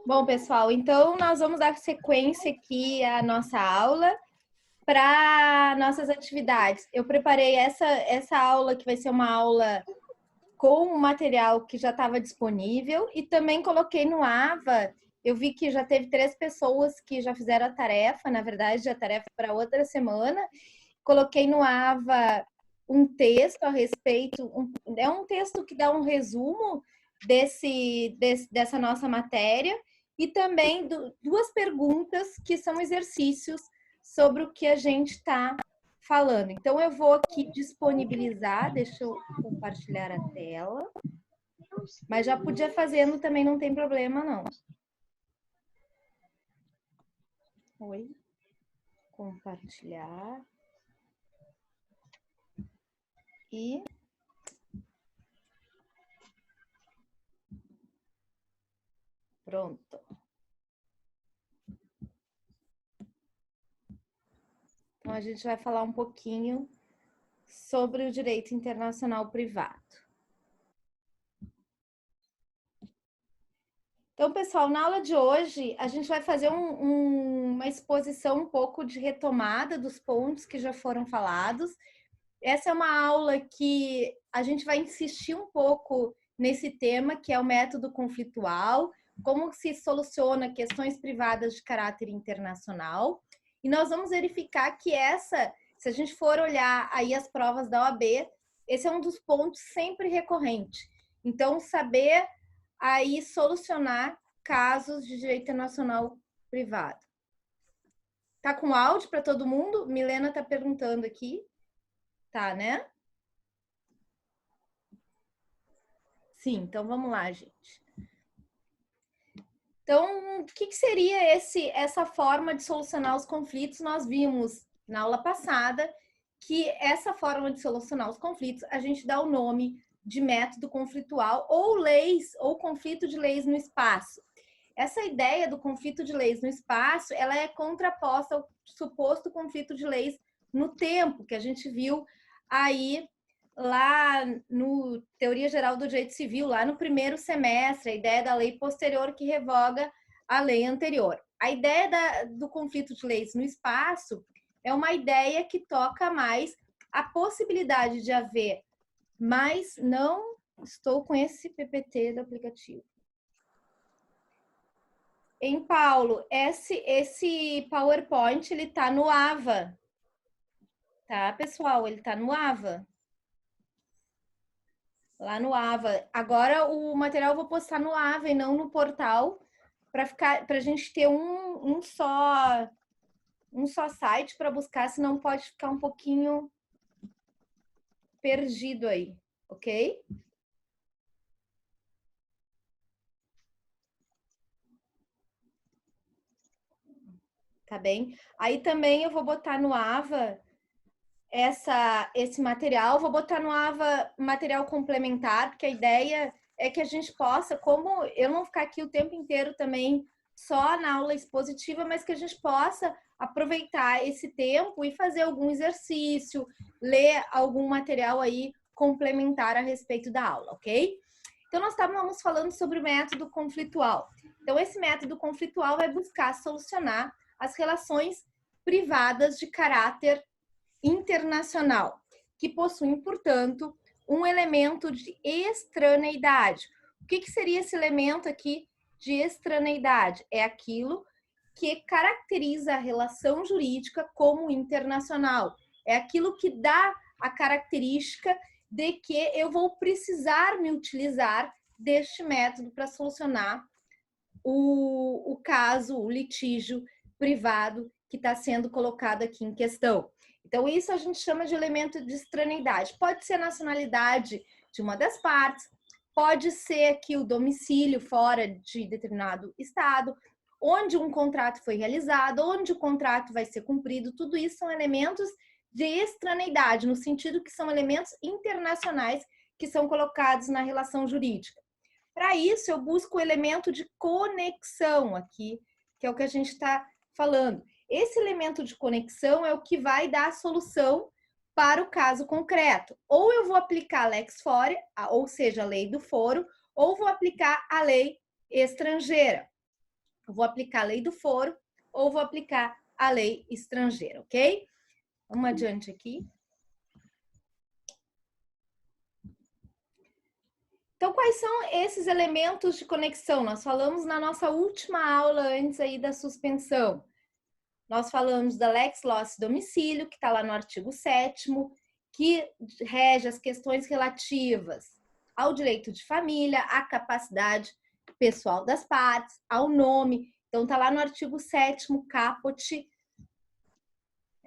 Bom, pessoal, então nós vamos dar sequência aqui à nossa aula para nossas atividades. Eu preparei essa aula, que vai ser uma aula com o material que já estava disponível, e também coloquei no AVA. Eu vi que já teve 3 pessoas que já fizeram a tarefa, na verdade, a tarefa para outra semana. Coloquei no AVA um texto a respeito, é um texto que dá um resumo dessa nossa matéria, e também 2 perguntas que são exercícios sobre o que a gente está falando. Então, eu vou aqui disponibilizar, deixa eu compartilhar a tela, mas já podia fazendo também, não tem problema, não. Oi, compartilhar. E pronto. Então, a gente vai falar um pouquinho sobre o direito internacional privado. Então, pessoal, na aula de hoje, a gente vai fazer uma exposição um pouco de retomada dos pontos que já foram falados. Essa é uma aula que a gente vai insistir um pouco nesse tema, que é o método conflitual, como se soluciona questões privadas de caráter internacional. E nós vamos verificar que se a gente for olhar aí as provas da OAB, esse é um dos pontos sempre recorrente. Então, saber aí solucionar casos de direito internacional privado. Tá com áudio para todo mundo? Milena tá perguntando aqui. Tá, né? Sim, então vamos lá, gente. Então, o que seria essa forma de solucionar os conflitos? Nós vimos na aula passada que essa forma de solucionar os conflitos, a gente dá o nome de método conflitual ou leis, ou conflito de leis no espaço. Essa ideia do conflito de leis no espaço, ela é contraposta ao suposto conflito de leis no tempo, que a gente viu aí lá no Teoria Geral do Direito Civil, lá no primeiro semestre, a ideia da lei posterior que revoga a lei anterior. A ideia do conflito de leis no espaço é uma ideia que toca mais a possibilidade de haver, mas não estou com esse PPT do aplicativo. Em Paulo, esse PowerPoint, ele tá no AVA, tá, pessoal? Ele tá no AVA. Lá no AVA. Agora o material eu vou postar no AVA e não no portal, para a gente ter um só site para buscar, senão pode ficar um pouquinho perdido aí, ok? Tá bem? Aí também eu vou botar no AVA esse material, vou botar no AVA material complementar, porque a ideia é que a gente possa, como eu não ficar aqui o tempo inteiro também só na aula expositiva, mas que a gente possa aproveitar esse tempo e fazer algum exercício, ler algum material aí complementar a respeito da aula, ok? Então, nós estávamos falando sobre o método conflitual. Então, esse método conflitual vai buscar solucionar as relações privadas de caráter internacional, que possuem, portanto, um elemento de extraneidade. O que seria esse elemento aqui de extraneidade? É aquilo que caracteriza a relação jurídica como internacional. É aquilo que dá a característica de que eu vou precisar me utilizar deste método para solucionar o caso, o litígio privado que está sendo colocado aqui em questão. Então, isso a gente chama de elemento de extraneidade. Pode ser a nacionalidade de uma das partes, pode ser aqui o domicílio fora de determinado estado, onde um contrato foi realizado, onde o contrato vai ser cumprido, tudo isso são elementos de extraneidade, no sentido que são elementos internacionais que são colocados na relação jurídica. Para isso, eu busco o elemento de conexão aqui, que é o que a gente está falando. Esse elemento de conexão é o que vai dar a solução para o caso concreto. Ou eu vou aplicar a lex fori, ou seja, a lei do foro, ou vou aplicar a lei estrangeira. Eu vou aplicar a lei do foro ou vou aplicar a lei estrangeira, ok? Vamos adiante aqui. Então, quais são esses elementos de conexão? Nós falamos na nossa última aula antes aí da suspensão. Nós falamos da lex loci domicílio, que está lá no artigo 7º, que rege as questões relativas ao direito de família, à capacidade pessoal das partes, ao nome. Então, está lá no artigo 7º, caput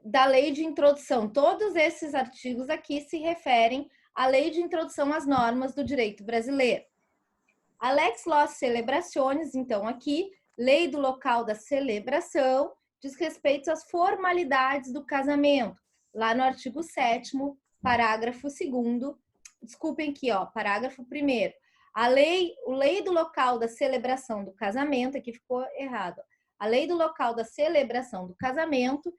da lei de introdução. Todos esses artigos aqui se referem à lei de introdução às normas do direito brasileiro. A lex loci celebrationis, então, aqui, lei do local da celebração, diz respeito às formalidades do casamento, lá no artigo 7º, parágrafo 2º, desculpem aqui, ó, parágrafo 1º. A lei do local da celebração do casamento, aqui ficou errado. A lei do local da celebração do casamento,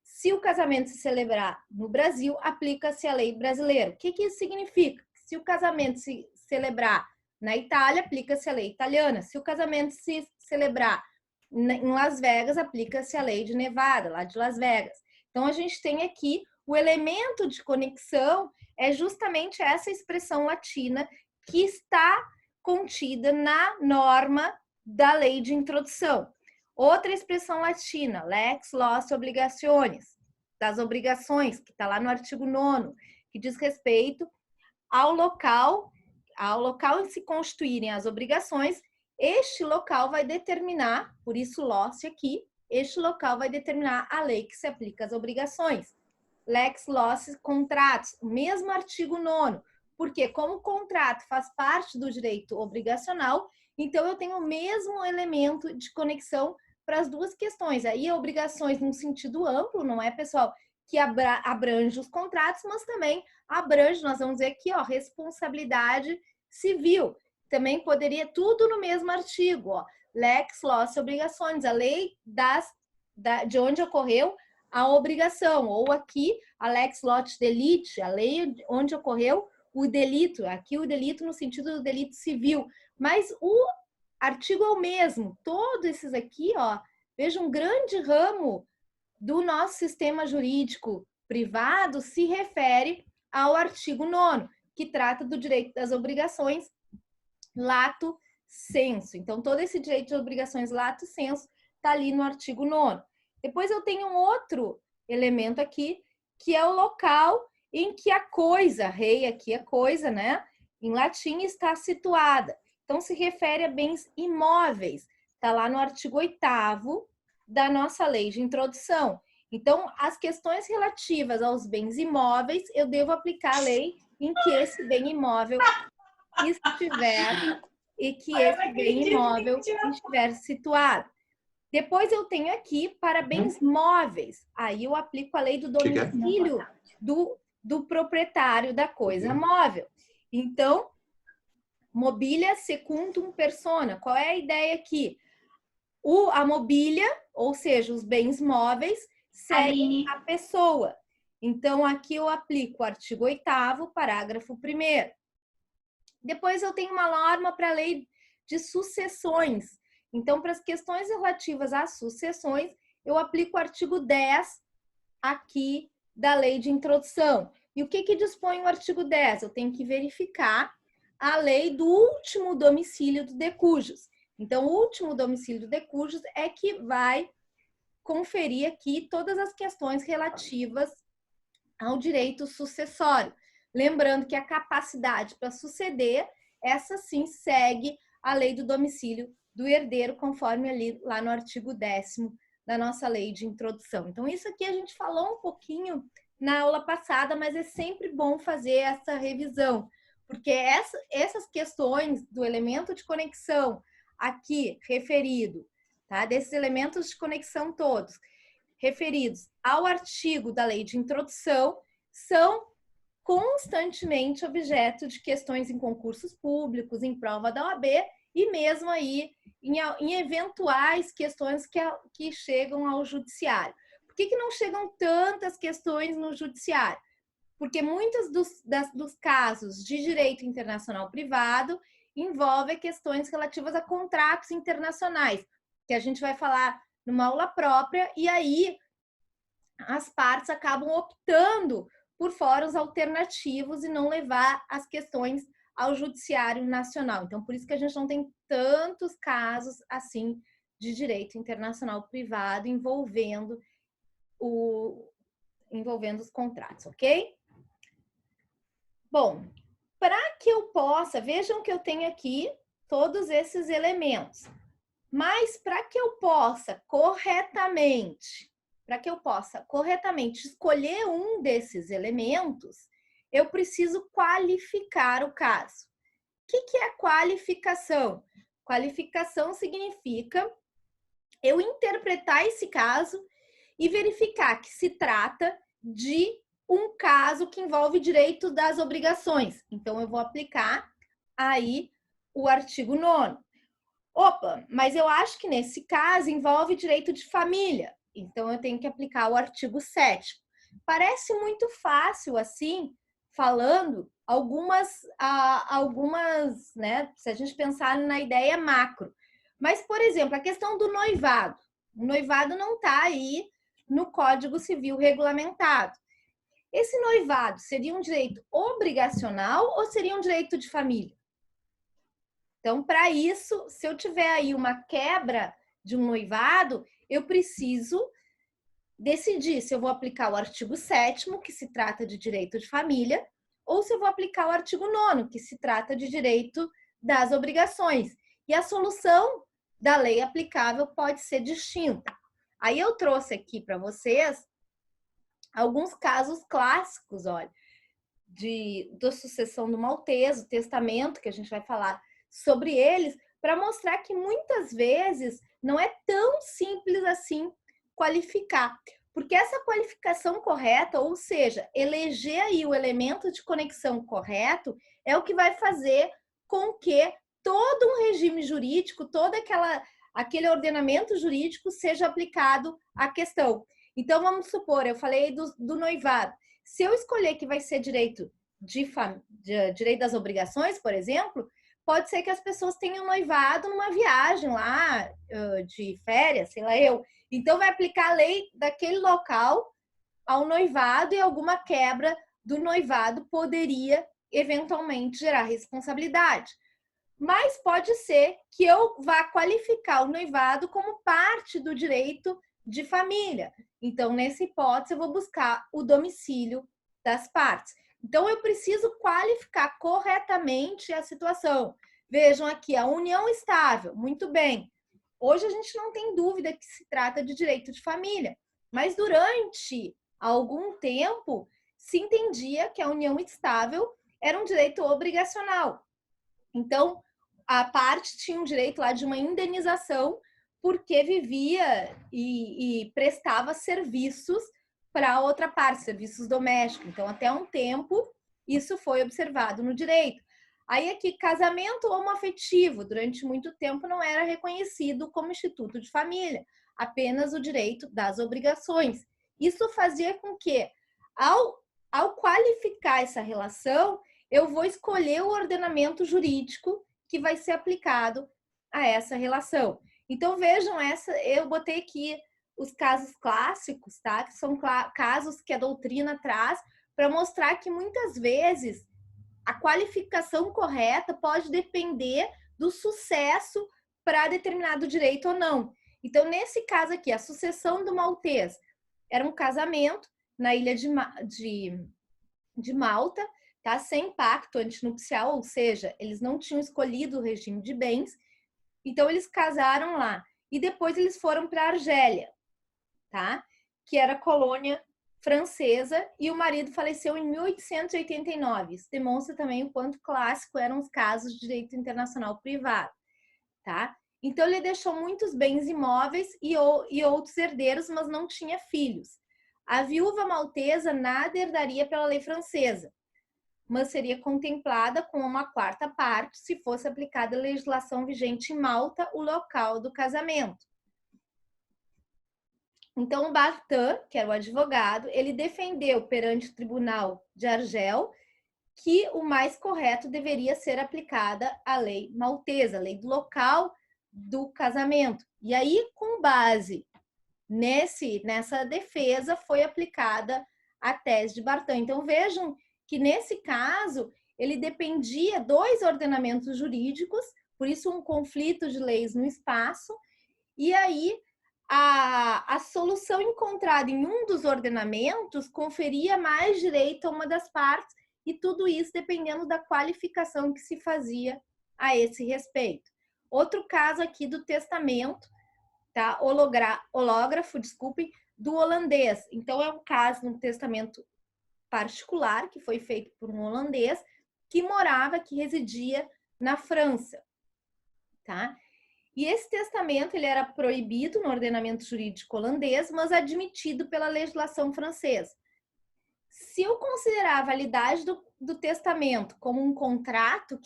se o casamento se celebrar no Brasil, aplica-se a lei brasileira. O que isso significa? Se o casamento se celebrar na Itália, aplica-se a lei italiana. Se o casamento se celebrar em Las Vegas, aplica-se a lei de Nevada, lá de Las Vegas. Então, a gente tem aqui o elemento de conexão, é justamente essa expressão latina que está contida na norma da lei de introdução. Outra expressão latina, lex loci obligationis, das obrigações, que está lá no artigo 9º, que diz respeito ao local em se constituírem as obrigações. Este local vai determinar, por isso loci aqui, este local vai determinar a lei que se aplica às obrigações. Lex loci contratos, o mesmo artigo 9º, porque como o contrato faz parte do direito obrigacional, então eu tenho o mesmo elemento de conexão para as duas questões. Aí obrigações num sentido amplo, não é, pessoal, que abrange os contratos, mas também abrange, nós vamos dizer aqui, ó, responsabilidade civil. Também poderia tudo no mesmo artigo, ó, lex loci obrigações, a lei de onde ocorreu a obrigação, ou aqui a lex loci delicti, a lei onde ocorreu o delito, aqui o delito no sentido do delito civil, mas o artigo é o mesmo, todos esses aqui, ó, veja, um grande ramo do nosso sistema jurídico privado se refere ao artigo 9º, que trata do direito das obrigações lato sensu. Então, todo esse direito de obrigações lato sensu está ali no artigo 9º. Depois eu tenho um outro elemento aqui, que é o local em que a coisa, rei aqui é coisa, né? Em latim está situada. Então, se refere a bens imóveis. Está lá no artigo 8º da nossa lei de introdução. Então, as questões relativas aos bens imóveis, eu devo aplicar a lei em que esse bem imóvel estiver e que esse bem imóvel estiver situado. Depois eu tenho aqui para bens móveis. Aí eu aplico a lei do domicílio do proprietário da coisa móvel. Então, mobília secundum persona. Qual é a ideia aqui? A mobília, ou seja, os bens móveis, seguem a pessoa. Então, aqui eu aplico o artigo 8º, parágrafo 1º. Depois eu tenho uma norma para a lei de sucessões. Então, para as questões relativas às sucessões, eu aplico o artigo 10 aqui da lei de introdução. E o que dispõe o artigo 10? Eu tenho que verificar a lei do último domicílio do decujus. Então, o último domicílio do decujus é que vai conferir aqui todas as questões relativas ao direito sucessório. Lembrando que a capacidade para suceder, essa sim segue a lei do domicílio do herdeiro, conforme ali lá no artigo 10º da nossa lei de introdução. Então, isso aqui a gente falou um pouquinho na aula passada, mas é sempre bom fazer essa revisão, porque essas questões do elemento de conexão aqui referido, tá? Desses elementos de conexão todos referidos ao artigo da lei de introdução, são constantemente objeto de questões em concursos públicos, em prova da OAB e mesmo aí em eventuais questões que chegam ao judiciário. Por que não chegam tantas questões no judiciário? Porque muitos dos casos de direito internacional privado envolvem questões relativas a contratos internacionais. que a gente vai falar numa aula própria, e aí as partes acabam optando por fóruns alternativos e não levar as questões ao Judiciário Nacional. Então, por isso que a gente não tem tantos casos assim de direito internacional privado envolvendo os contratos, ok? Bom, para que eu possa, vejam que eu tenho aqui todos esses elementos, mas para que eu possa corretamente escolher um desses elementos, eu preciso qualificar o caso. O que é qualificação? Qualificação significa eu interpretar esse caso e verificar que se trata de um caso que envolve direito das obrigações. Então, eu vou aplicar aí o artigo 9º. Opa, mas eu acho que nesse caso envolve direito de família. Então, eu tenho que aplicar o artigo 7º. Parece muito fácil assim, falando algumas, né? Se a gente pensar na ideia macro. Mas, por exemplo, a questão do noivado. O noivado não está aí no Código Civil regulamentado. Esse noivado seria um direito obrigacional ou seria um direito de família? Então, para isso, se eu tiver aí uma quebra de um noivado, eu preciso decidir se eu vou aplicar o artigo 7º, que se trata de direito de família, ou se eu vou aplicar o artigo 9º, que se trata de direito das obrigações. E a solução da lei aplicável pode ser distinta. Aí eu trouxe aqui para vocês alguns casos clássicos, olha, da sucessão do Maltese, o testamento, que a gente vai falar sobre eles, para mostrar que muitas vezes não é tão simples assim qualificar. Porque essa qualificação correta, ou seja, eleger aí o elemento de conexão correto, é o que vai fazer com que todo um regime jurídico, todo aquele ordenamento jurídico seja aplicado à questão. Então, vamos supor, eu falei do noivado. Se eu escolher que vai ser direito direito das obrigações, por exemplo, pode ser que as pessoas tenham noivado numa viagem lá de férias, sei lá eu. Então, vai aplicar a lei daquele local ao noivado e alguma quebra do noivado poderia eventualmente gerar responsabilidade. Mas pode ser que eu vá qualificar o noivado como parte do direito de família. Então, nessa hipótese, eu vou buscar o domicílio das partes. Então, eu preciso qualificar corretamente a situação. Vejam aqui, a união estável, muito bem. Hoje a gente não tem dúvida que se trata de direito de família, mas durante algum tempo se entendia que a união estável era um direito obrigacional. Então, a parte tinha um direito lá de uma indenização porque vivia e prestava serviços para a outra parte, serviços domésticos. Então, até um tempo, isso foi observado no direito. Aí aqui, casamento homoafetivo, durante muito tempo não era reconhecido como instituto de família, apenas o direito das obrigações. Isso fazia com que, ao qualificar essa relação, eu vou escolher o ordenamento jurídico que vai ser aplicado a essa relação. Então, vejam, eu botei aqui os casos clássicos, tá? Que são casos que a doutrina traz para mostrar que muitas vezes a qualificação correta pode depender do sucesso para determinado direito ou não. Então, nesse caso aqui, a sucessão do Maltese era um casamento na ilha de Malta, tá? Sem pacto antinupcial, ou seja, eles não tinham escolhido o regime de bens, então eles casaram lá. E depois eles foram para a Argélia, tá? Que era colônia francesa, e o marido faleceu em 1889. Isso demonstra também o quanto clássico eram os casos de direito internacional privado, tá? Então ele deixou muitos bens imóveis e outros herdeiros, mas não tinha filhos. A viúva maltesa nada herdaria pela lei francesa, mas seria contemplada com uma quarta parte se fosse aplicada a legislação vigente em Malta, o local do casamento. Então, o Bartin, que era o advogado, ele defendeu perante o Tribunal de Argel que o mais correto deveria ser aplicada a lei maltesa, a lei do local do casamento. E aí, com base nessa defesa, foi aplicada a tese de Bartan. Então, vejam que, nesse caso, ele dependia dos ordenamentos jurídicos, por isso um conflito de leis no espaço, e aí a solução encontrada em um dos ordenamentos conferia mais direito a uma das partes, e tudo isso dependendo da qualificação que se fazia a esse respeito. Outro caso aqui do testamento, tá? Hológrafo, desculpem, do holandês. Então, é um caso de um testamento particular que foi feito por um holandês que residia na França, tá? E esse testamento ele era proibido no ordenamento jurídico holandês, mas admitido pela legislação francesa. Se eu considerar a validade do testamento como um contrato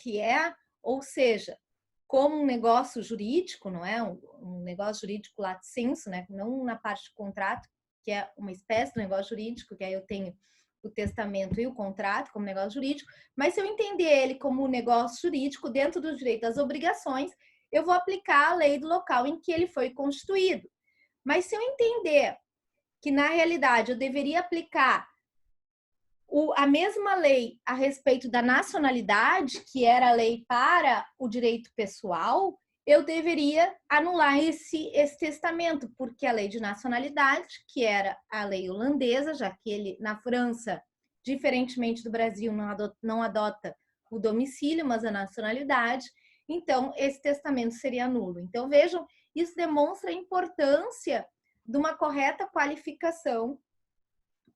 ou seja, como um negócio jurídico, não é? Um negócio jurídico lato sensu, né? Não na parte de contrato, que é uma espécie de negócio jurídico, que aí eu tenho o testamento e o contrato como negócio jurídico, mas se eu entender ele como um negócio jurídico dentro do direito das obrigações, eu vou aplicar a lei do local em que ele foi constituído. Mas se eu entender que, na realidade, eu deveria aplicar a mesma lei a respeito da nacionalidade, que era a lei para o direito pessoal, eu deveria anular esse testamento, porque a lei de nacionalidade, que era a lei holandesa, já que ele, na França, diferentemente do Brasil, não adota o domicílio, mas a nacionalidade, então esse testamento seria nulo. Então, vejam, isso demonstra a importância de uma correta qualificação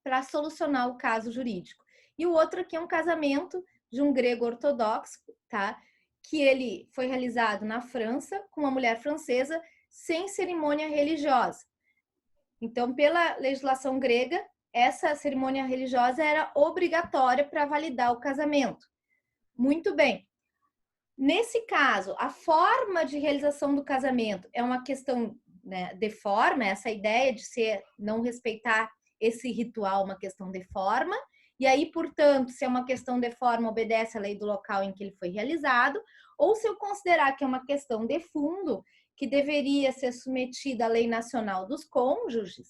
para solucionar o caso jurídico. E o outro aqui é um casamento de um grego ortodoxo, tá? Que ele foi realizado na França com uma mulher francesa sem cerimônia religiosa. Então, pela legislação grega, essa cerimônia religiosa era obrigatória para validar o casamento. Muito bem. Nesse caso, a forma de realização do casamento é uma questão, né, de forma, essa ideia de não respeitar esse ritual, uma questão de forma, e aí, portanto, se é uma questão de forma, obedece à lei do local em que ele foi realizado, ou se eu considerar que é uma questão de fundo, que deveria ser submetida à lei nacional dos cônjuges,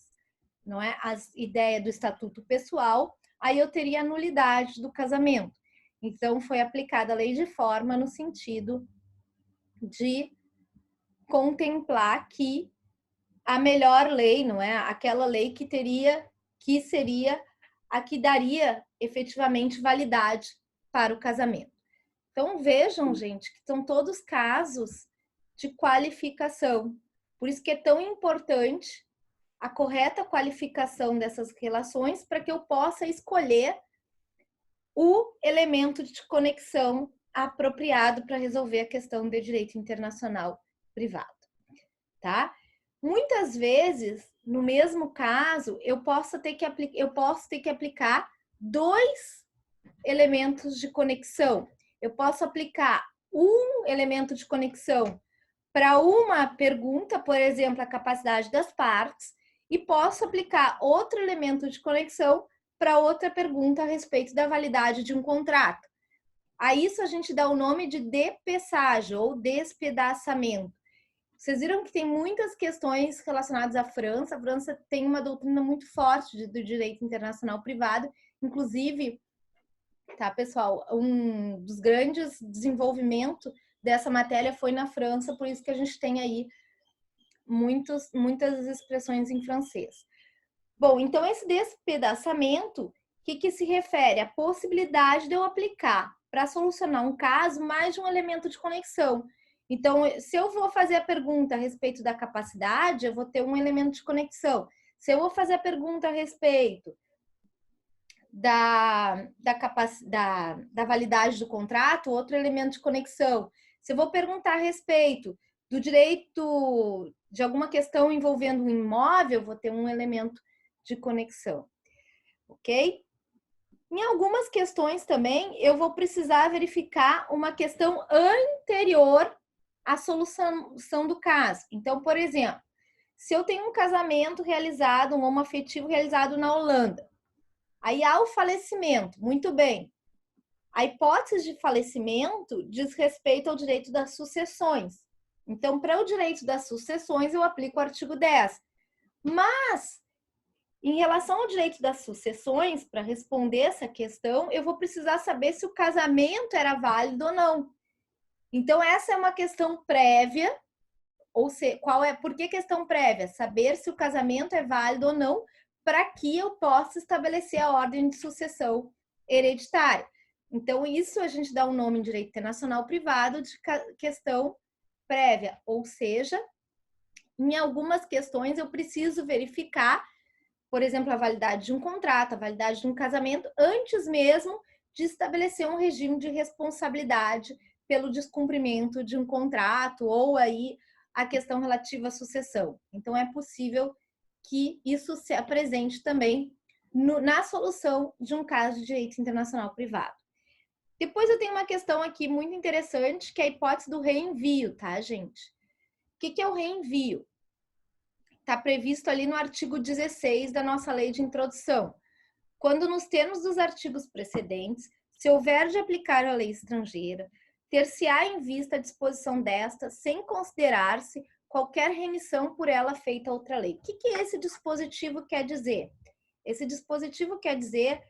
não é? A ideia do estatuto pessoal, aí eu teria a nulidade do casamento. Então, foi aplicada a lei de forma no sentido de contemplar que a melhor lei, não é? Aquela lei que seria a que daria efetivamente validade para o casamento. Então, vejam, gente, que são todos casos de qualificação. Por isso que é tão importante a correta qualificação dessas relações para que eu possa escolher o elemento de conexão apropriado para resolver a questão de direito internacional privado, tá? Muitas vezes, no mesmo caso, eu posso ter que aplicar dois elementos de conexão. Eu posso aplicar um elemento de conexão para uma pergunta, por exemplo, a capacidade das partes, e posso aplicar outro elemento de conexão para outra pergunta a respeito da validade de um contrato. A isso a gente dá o nome de depeçagem ou despedaçamento. Vocês viram que tem muitas questões relacionadas à França. A França tem uma doutrina muito forte do direito internacional privado. Inclusive, tá, pessoal, um dos grandes desenvolvimentos dessa matéria foi na França, por isso que a gente tem aí muitas expressões em francês. Bom, então esse despedaçamento, o que se refere? A possibilidade de eu aplicar para solucionar um caso mais de um elemento de conexão. Então, se eu vou fazer a pergunta a respeito da capacidade, eu vou ter um elemento de conexão. Se eu vou fazer a pergunta a respeito da validade do contrato, outro elemento de conexão. Se eu vou perguntar a respeito do direito de alguma questão envolvendo um imóvel, vou ter um elemento de conexão, ok? Em algumas questões também, eu vou precisar verificar uma questão anterior à solução do caso. Então, por exemplo, se eu tenho um casamento realizado, um homoafetivo realizado na Holanda, aí há o falecimento, muito bem. A hipótese de falecimento diz respeito ao direito das sucessões. Então, para o direito das sucessões, eu aplico o artigo 10. Mas, em relação ao direito das sucessões, para responder essa questão, eu vou precisar saber se o casamento era válido ou não. Então, essa é uma questão prévia, ou seja, por que questão prévia? Saber se o casamento é válido ou não, para que eu possa estabelecer a ordem de sucessão hereditária. Então, isso a gente dá um nome em direito internacional privado de questão prévia, ou seja, em algumas questões eu preciso verificar, por exemplo, a validade de um contrato, a validade de um casamento, antes mesmo de estabelecer um regime de responsabilidade pelo descumprimento de um contrato ou aí a questão relativa à sucessão. Então, é possível que isso se apresente também na solução de um caso de direito internacional privado. Depois eu tenho uma questão aqui muito interessante, que é a hipótese do reenvio, tá, gente? O que é o reenvio? Está previsto ali no artigo 16 da nossa lei de introdução. Quando nos termos dos artigos precedentes, se houver de aplicar a lei estrangeira, ter-se-á em vista a disposição desta, sem considerar-se qualquer remissão por ela feita a outra lei. O que esse dispositivo quer dizer? Esse dispositivo quer dizer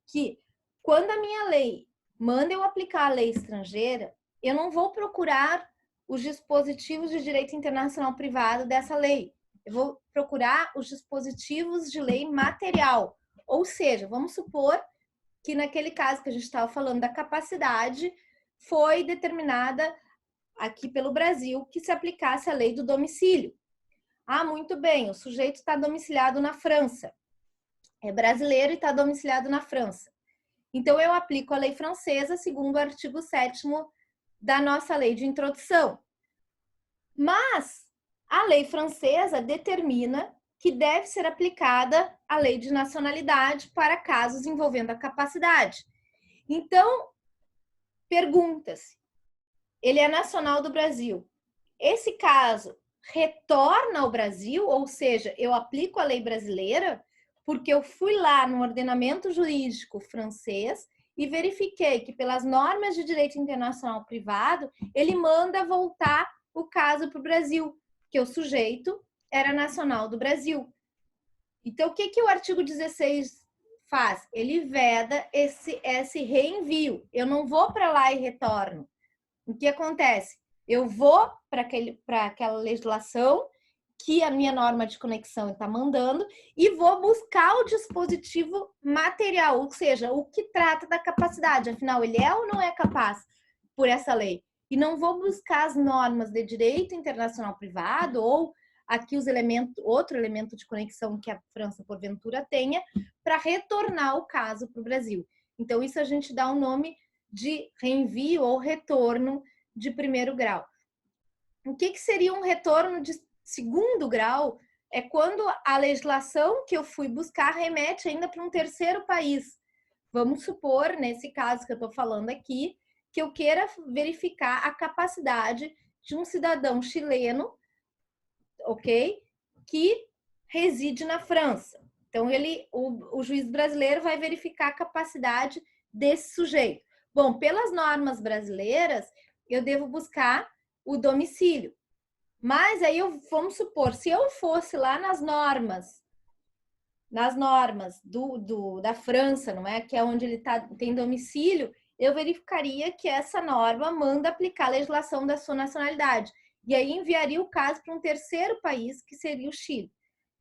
que, quando a minha lei manda eu aplicar a lei estrangeira, eu não vou procurar os dispositivos de direito internacional privado dessa lei. Eu vou procurar os dispositivos de lei material. Ou seja, vamos supor que naquele caso que a gente estava falando da capacidade, foi determinada aqui pelo Brasil que se aplicasse a lei do domicílio. Ah, muito bem, o sujeito está domiciliado na França. É brasileiro e está domiciliado na França. Então, eu aplico a lei francesa segundo o artigo 7º da nossa lei de introdução. Mas a lei francesa determina que deve ser aplicada a lei de nacionalidade para casos envolvendo a capacidade. Então, pergunta-se, ele é nacional do Brasil. Esse caso retorna ao Brasil, ou seja, eu aplico a lei brasileira, porque eu fui lá no ordenamento jurídico francês e verifiquei que, pelas normas de direito internacional privado, ele manda voltar o caso para o Brasil, que o sujeito era nacional do Brasil. Então, o que o artigo 16 faz? Ele veda esse reenvio. Eu não vou para lá e retorno. O que acontece? Eu vou para aquela legislação que a minha norma de conexão está mandando e vou buscar o dispositivo material, ou seja, o que trata da capacidade. Afinal, ele é ou não é capaz por essa lei? E não vou buscar as normas de direito internacional privado ou aqui outro elemento de conexão que a França, porventura, tenha, para retornar o caso para o Brasil. Então, isso a gente dá um nome de reenvio ou retorno de primeiro grau. O que seria um retorno de segundo grau? É quando a legislação que eu fui buscar remete ainda para um terceiro país. Vamos supor, nesse caso que eu estou falando aqui, que eu queira verificar a capacidade de um cidadão chileno, ok? Que reside na França. Então, o juiz brasileiro vai verificar a capacidade desse sujeito. Bom, pelas normas brasileiras, eu devo buscar o domicílio. Mas aí, vamos supor, se eu fosse lá nas normas da França, não é? Que é onde ele tem domicílio, eu verificaria que essa norma manda aplicar a legislação da sua nacionalidade. E aí enviaria o caso para um terceiro país, que seria o Chile.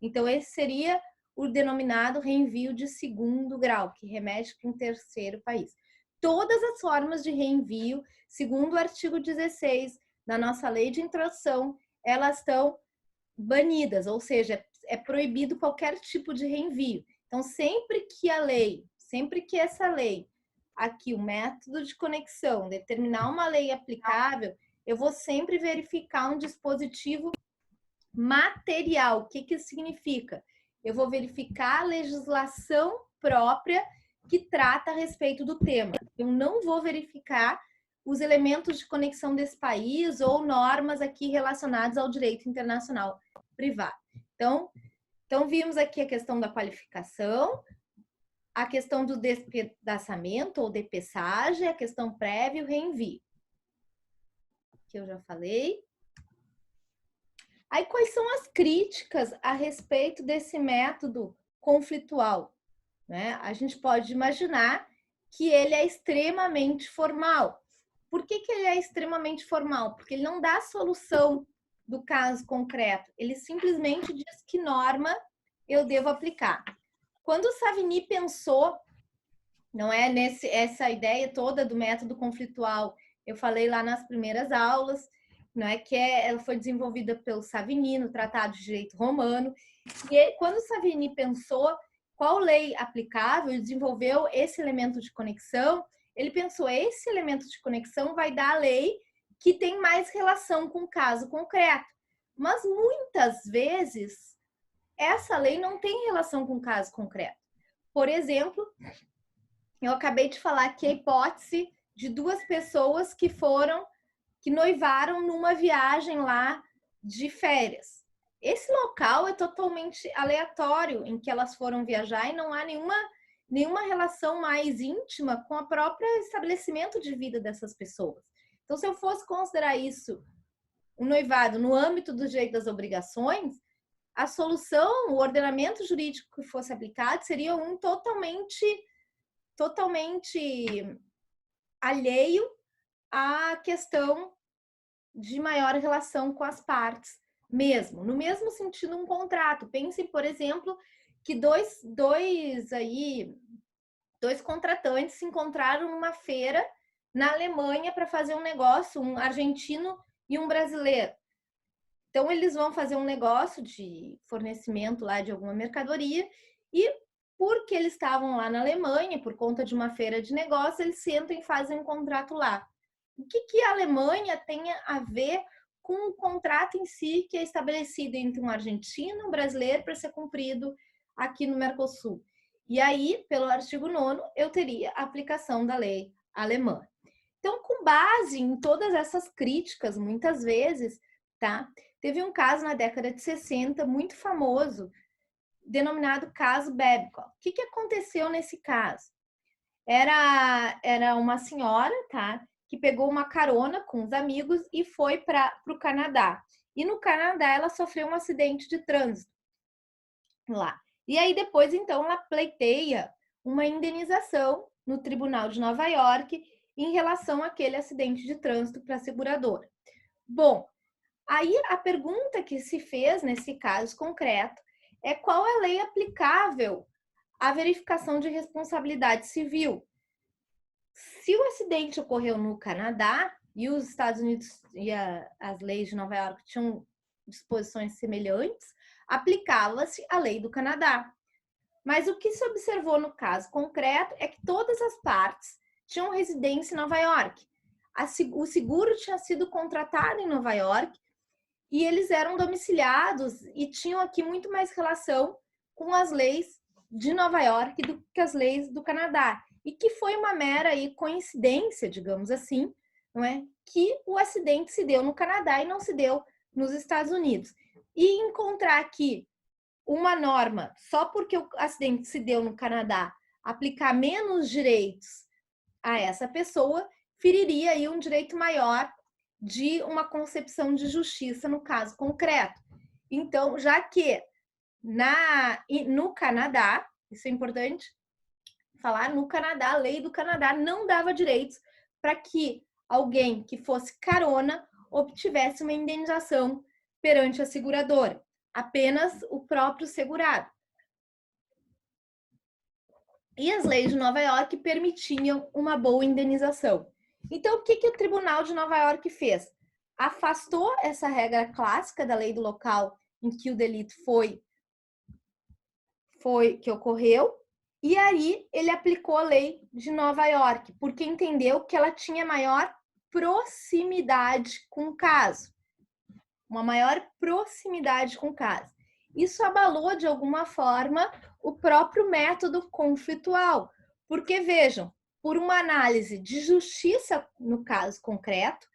Então, esse seria o denominado reenvio de segundo grau, que remete para um terceiro país. Todas as formas de reenvio, segundo o artigo 16 da nossa lei de introdução, elas estão banidas, ou seja, é proibido qualquer tipo de reenvio. Então, sempre que essa lei, aqui, o método de conexão, determinar uma lei aplicável, eu vou sempre verificar um dispositivo material. O que isso significa? Eu vou verificar a legislação própria que trata a respeito do tema. Eu não vou verificar os elementos de conexão desse país ou normas aqui relacionadas ao direito internacional privado. Então vimos aqui a questão da qualificação, a questão do despedaçamento ou depeçagem, a questão prévia e o reenvio, que eu já falei. Aí, quais são as críticas a respeito desse método conflitual? Né? A gente pode imaginar que ele é extremamente formal. Por que ele é extremamente formal? Porque ele não dá a solução do caso concreto. Ele simplesmente diz que norma eu devo aplicar. Quando o Savigny pensou, não é essa ideia toda do método conflitual, eu falei lá nas primeiras aulas, não é que ela foi desenvolvida pelo Savigny no Tratado de Direito Romano. E quando o Savigny pensou qual lei aplicável e desenvolveu esse elemento de conexão, ele pensou, esse elemento de conexão vai dar a lei que tem mais relação com o caso concreto. Mas muitas vezes essa lei não tem relação com o caso concreto. Por exemplo, eu acabei de falar que a hipótese de duas pessoas que noivaram numa viagem lá de férias. Esse local é totalmente aleatório em que elas foram viajar e não há nenhuma relação mais íntima com a própria estabelecimento de vida dessas pessoas. Então, se eu fosse considerar isso um noivado no âmbito do direito das obrigações, a solução, o ordenamento jurídico que fosse aplicado seria um totalmente alheio à questão de maior relação com as partes mesmo. No mesmo sentido, um contrato. Pense, por exemplo, que dois contratantes se encontraram numa feira na Alemanha para fazer um negócio, um argentino e um brasileiro. Então, eles vão fazer um negócio de fornecimento lá de alguma mercadoria e, porque eles estavam lá na Alemanha, por conta de uma feira de negócio, eles sentam e fazem um contrato lá. O que a Alemanha tem a ver com o contrato em si que é estabelecido entre um argentino e um brasileiro para ser cumprido aqui no Mercosul? E aí, pelo artigo 9º, eu teria a aplicação da lei alemã. Então, com base em todas essas críticas, muitas vezes, tá? Teve um caso na década de 60 muito famoso, denominado caso Babcock. O que aconteceu nesse caso? Era uma senhora, tá? Que pegou uma carona com os amigos e foi para o Canadá. E no Canadá ela sofreu um acidente de trânsito lá. E aí depois, então, ela pleiteia uma indenização no Tribunal de Nova York em relação àquele acidente de trânsito para a seguradora. Bom, aí a pergunta que se fez nesse caso concreto é qual é a lei aplicável à verificação de responsabilidade civil. Se o acidente ocorreu no Canadá e os Estados Unidos e as leis de Nova York tinham disposições semelhantes, aplicava-se a lei do Canadá. Mas o que se observou no caso concreto é que todas as partes tinham residência em Nova York. O seguro tinha sido contratado em Nova York e eles eram domiciliados e tinham aqui muito mais relação com as leis de Nova York do que as leis do Canadá. E que foi uma mera coincidência, digamos assim, não é? Que o acidente se deu no Canadá e não se deu nos Estados Unidos. E encontrar aqui uma norma, só porque o acidente se deu no Canadá, aplicar menos direitos a essa pessoa, feriria aí um direito maior de uma concepção de justiça no caso concreto. Então, já que no Canadá, isso é importante falar, no Canadá, a lei do Canadá não dava direitos para que alguém que fosse carona obtivesse uma indenização perante a seguradora, apenas o próprio segurado. E as leis de Nova York permitiam uma boa indenização. Então, o que o Tribunal de Nova York fez? Afastou essa regra clássica da lei do local em que o delito que ocorreu, e aí ele aplicou a lei de Nova York, porque entendeu que ela tinha maior proximidade com o caso. Uma maior proximidade com o caso. Isso abalou, de alguma forma, o próprio método conflitual. Porque, vejam, por uma análise de justiça no caso concreto,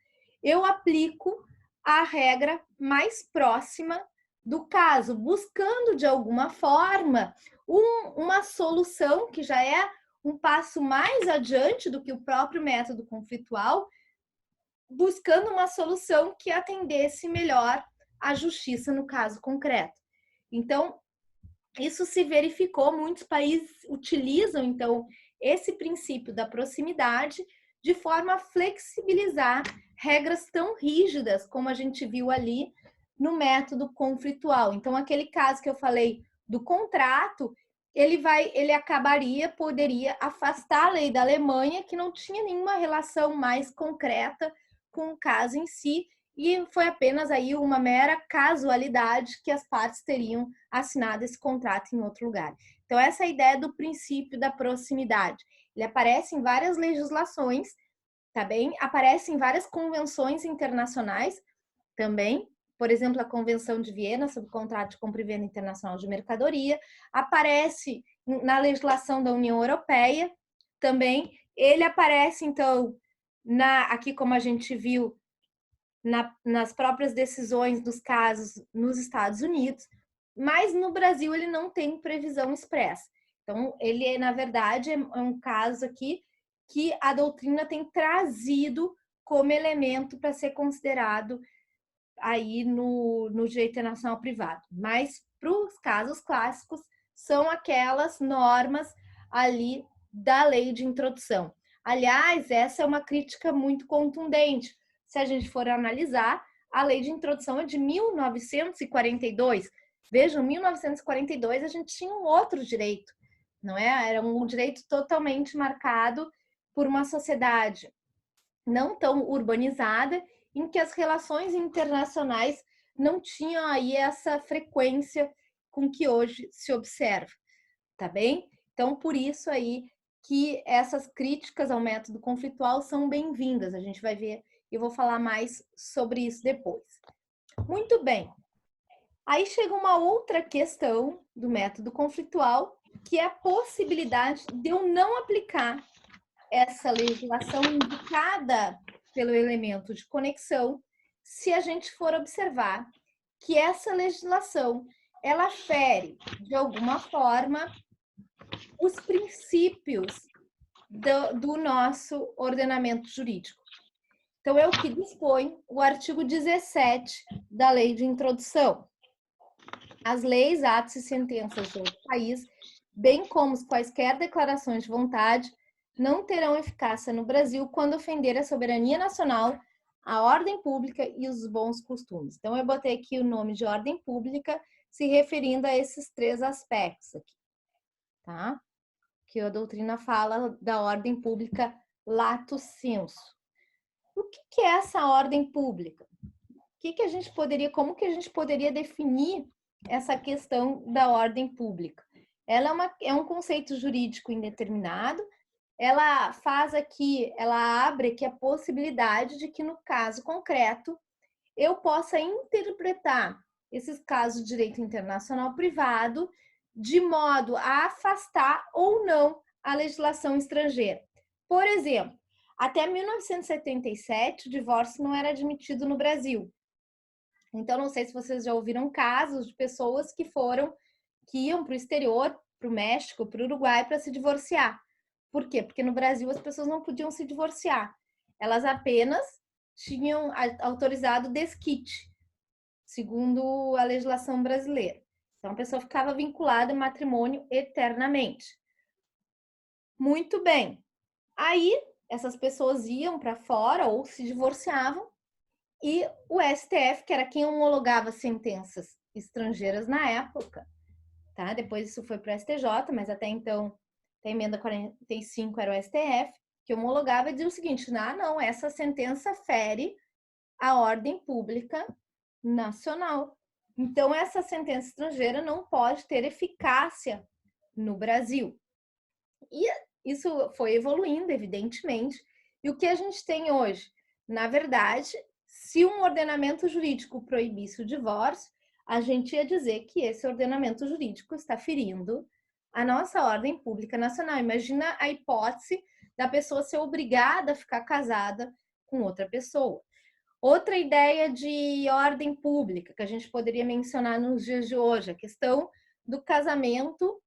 eu aplico a regra mais próxima do caso, buscando, de alguma forma, uma solução que já é um passo mais adiante do que o próprio método conflitual, buscando uma solução que atendesse melhor a justiça no caso concreto. Então, isso se verificou, muitos países utilizam, então, esse princípio da proximidade de forma a flexibilizar regras tão rígidas como a gente viu ali no método conflitual. Então, aquele caso que eu falei do contrato, ele poderia afastar a lei da Alemanha, que não tinha nenhuma relação mais concreta com o caso em si, e foi apenas aí uma mera casualidade que as partes teriam assinado esse contrato em outro lugar. Então, essa é a ideia do princípio da proximidade. Ele aparece em várias legislações, tá bem? Aparece em várias convenções internacionais também. Por exemplo, a Convenção de Viena sobre o Contrato de Compra e Venda Internacional de Mercadoria. Aparece na legislação da União Europeia também. Ele aparece, então, aqui como a gente viu, nas próprias decisões dos casos nos Estados Unidos, mas no Brasil ele não tem previsão expressa. Então, ele, na verdade, é um caso aqui que a doutrina tem trazido como elemento para ser considerado aí no direito internacional privado. Mas, para os casos clássicos, são aquelas normas ali da lei de introdução. Aliás, essa é uma crítica muito contundente. Se a gente for analisar, a lei de introdução é de 1942. Vejam, 1942 a gente tinha um outro direito, não é? Era um direito totalmente marcado por uma sociedade não tão urbanizada, em que as relações internacionais não tinham aí essa frequência com que hoje se observa, tá bem? Então, por isso aí que essas críticas ao método conflitual são bem-vindas. A gente vai ver, eu vou falar mais sobre isso depois. Muito bem. Aí chega uma outra questão do método conflitual, que é a possibilidade de eu não aplicar essa legislação indicada pelo elemento de conexão, se a gente for observar que essa legislação ela fere, de alguma forma, os princípios do nosso ordenamento jurídico. Então, é o que dispõe o artigo 17 da Lei de Introdução. As leis, atos e sentenças do país, bem como quaisquer declarações de vontade, não terão eficácia no Brasil quando ofender a soberania nacional, a ordem pública e os bons costumes. Então, eu botei aqui o nome de ordem pública, se referindo a esses três aspectos aqui, tá? Que a doutrina fala da ordem pública lato sensu. O que é essa ordem pública? Como que a gente poderia definir essa questão da ordem pública? Ela é um conceito jurídico indeterminado. Ela abre aqui a possibilidade de que, no caso concreto, eu possa interpretar esses casos de direito internacional privado de modo a afastar ou não a legislação estrangeira. Por exemplo, até 1977, o divórcio não era admitido no Brasil. Então, não sei se vocês já ouviram casos de pessoas que iam para o exterior, para o México, para o Uruguai, para se divorciar. Por quê? Porque no Brasil as pessoas não podiam se divorciar. Elas apenas tinham autorizado desquite, segundo a legislação brasileira. Então, a pessoa ficava vinculada ao matrimônio eternamente. Muito bem. Aí, essas pessoas iam para fora ou se divorciavam e o STF, que era quem homologava sentenças estrangeiras na época, tá? Depois isso foi para o STJ, mas até então, a emenda 45 era o STF, que homologava e dizia o seguinte: não, essa sentença fere a ordem pública nacional. Então, essa sentença estrangeira não pode ter eficácia no Brasil. E isso foi evoluindo, evidentemente. E o que a gente tem hoje? Na verdade, se um ordenamento jurídico proibisse o divórcio, a gente ia dizer que esse ordenamento jurídico está ferindo a nossa ordem pública nacional. Imagina a hipótese da pessoa ser obrigada a ficar casada com outra pessoa. Outra ideia de ordem pública que a gente poderia mencionar nos dias de hoje, a questão do casamento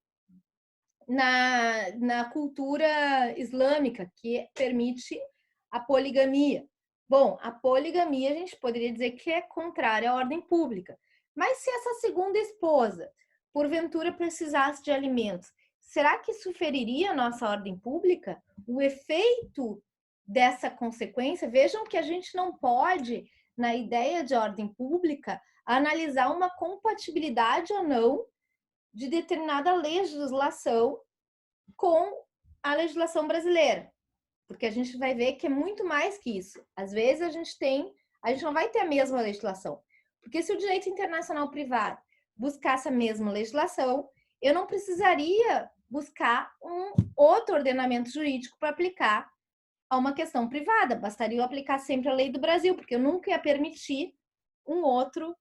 na cultura islâmica, que permite a poligamia. Bom, a poligamia a gente poderia dizer que é contrária à ordem pública. Mas se essa segunda esposa, porventura, precisasse de alimentos, será que isso feriria a nossa ordem pública? O efeito dessa consequência, vejam que a gente não pode, na ideia de ordem pública, analisar uma compatibilidade ou não de determinada legislação com a legislação brasileira. Porque a gente vai ver que é muito mais que isso. Às vezes a gente não vai ter a mesma legislação. Porque se o direito internacional privado buscasse a mesma legislação, eu não precisaria buscar um outro ordenamento jurídico para aplicar a uma questão privada. Bastaria eu aplicar sempre a lei do Brasil, porque eu nunca ia permitir uma outra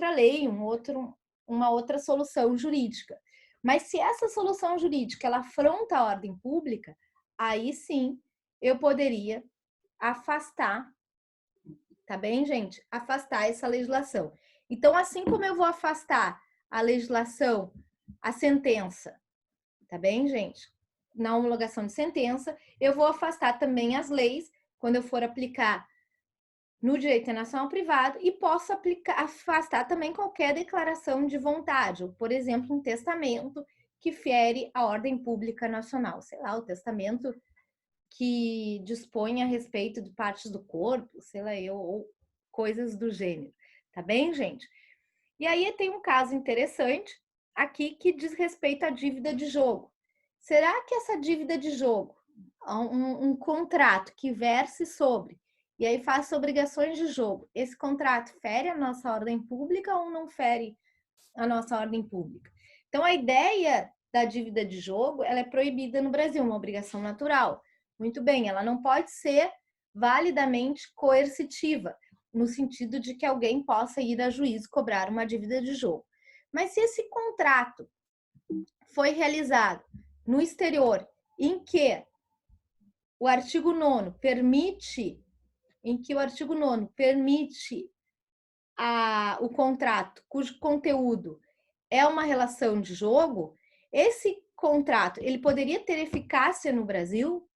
lei, uma outra solução jurídica. Mas se essa solução jurídica ela afronta a ordem pública, aí sim eu poderia afastar, tá bem, gente? Afastar essa legislação. Então, assim como eu vou afastar a legislação, a sentença, tá bem, gente? Na homologação de sentença, eu vou afastar também as leis quando eu for aplicar no direito internacional privado e posso afastar também qualquer declaração de vontade, ou, por exemplo, um testamento que fere a ordem pública nacional, sei lá, o testamento que dispõe a respeito de partes do corpo, sei lá, ou coisas do gênero, tá bem, gente? E aí tem um caso interessante aqui que diz respeito à dívida de jogo. Será que essa dívida de jogo, um contrato que verse sobre e aí faça obrigações de jogo, esse contrato fere a nossa ordem pública ou não fere a nossa ordem pública? Então, a ideia da dívida de jogo, ela é proibida no Brasil, uma obrigação natural. Muito bem, ela não pode ser validamente coercitiva, no sentido de que alguém possa ir a juízo cobrar uma dívida de jogo. Mas se esse contrato foi realizado no exterior, em que o artigo 9º permite o contrato cujo conteúdo é uma relação de jogo, esse contrato ele poderia ter eficácia no Brasil?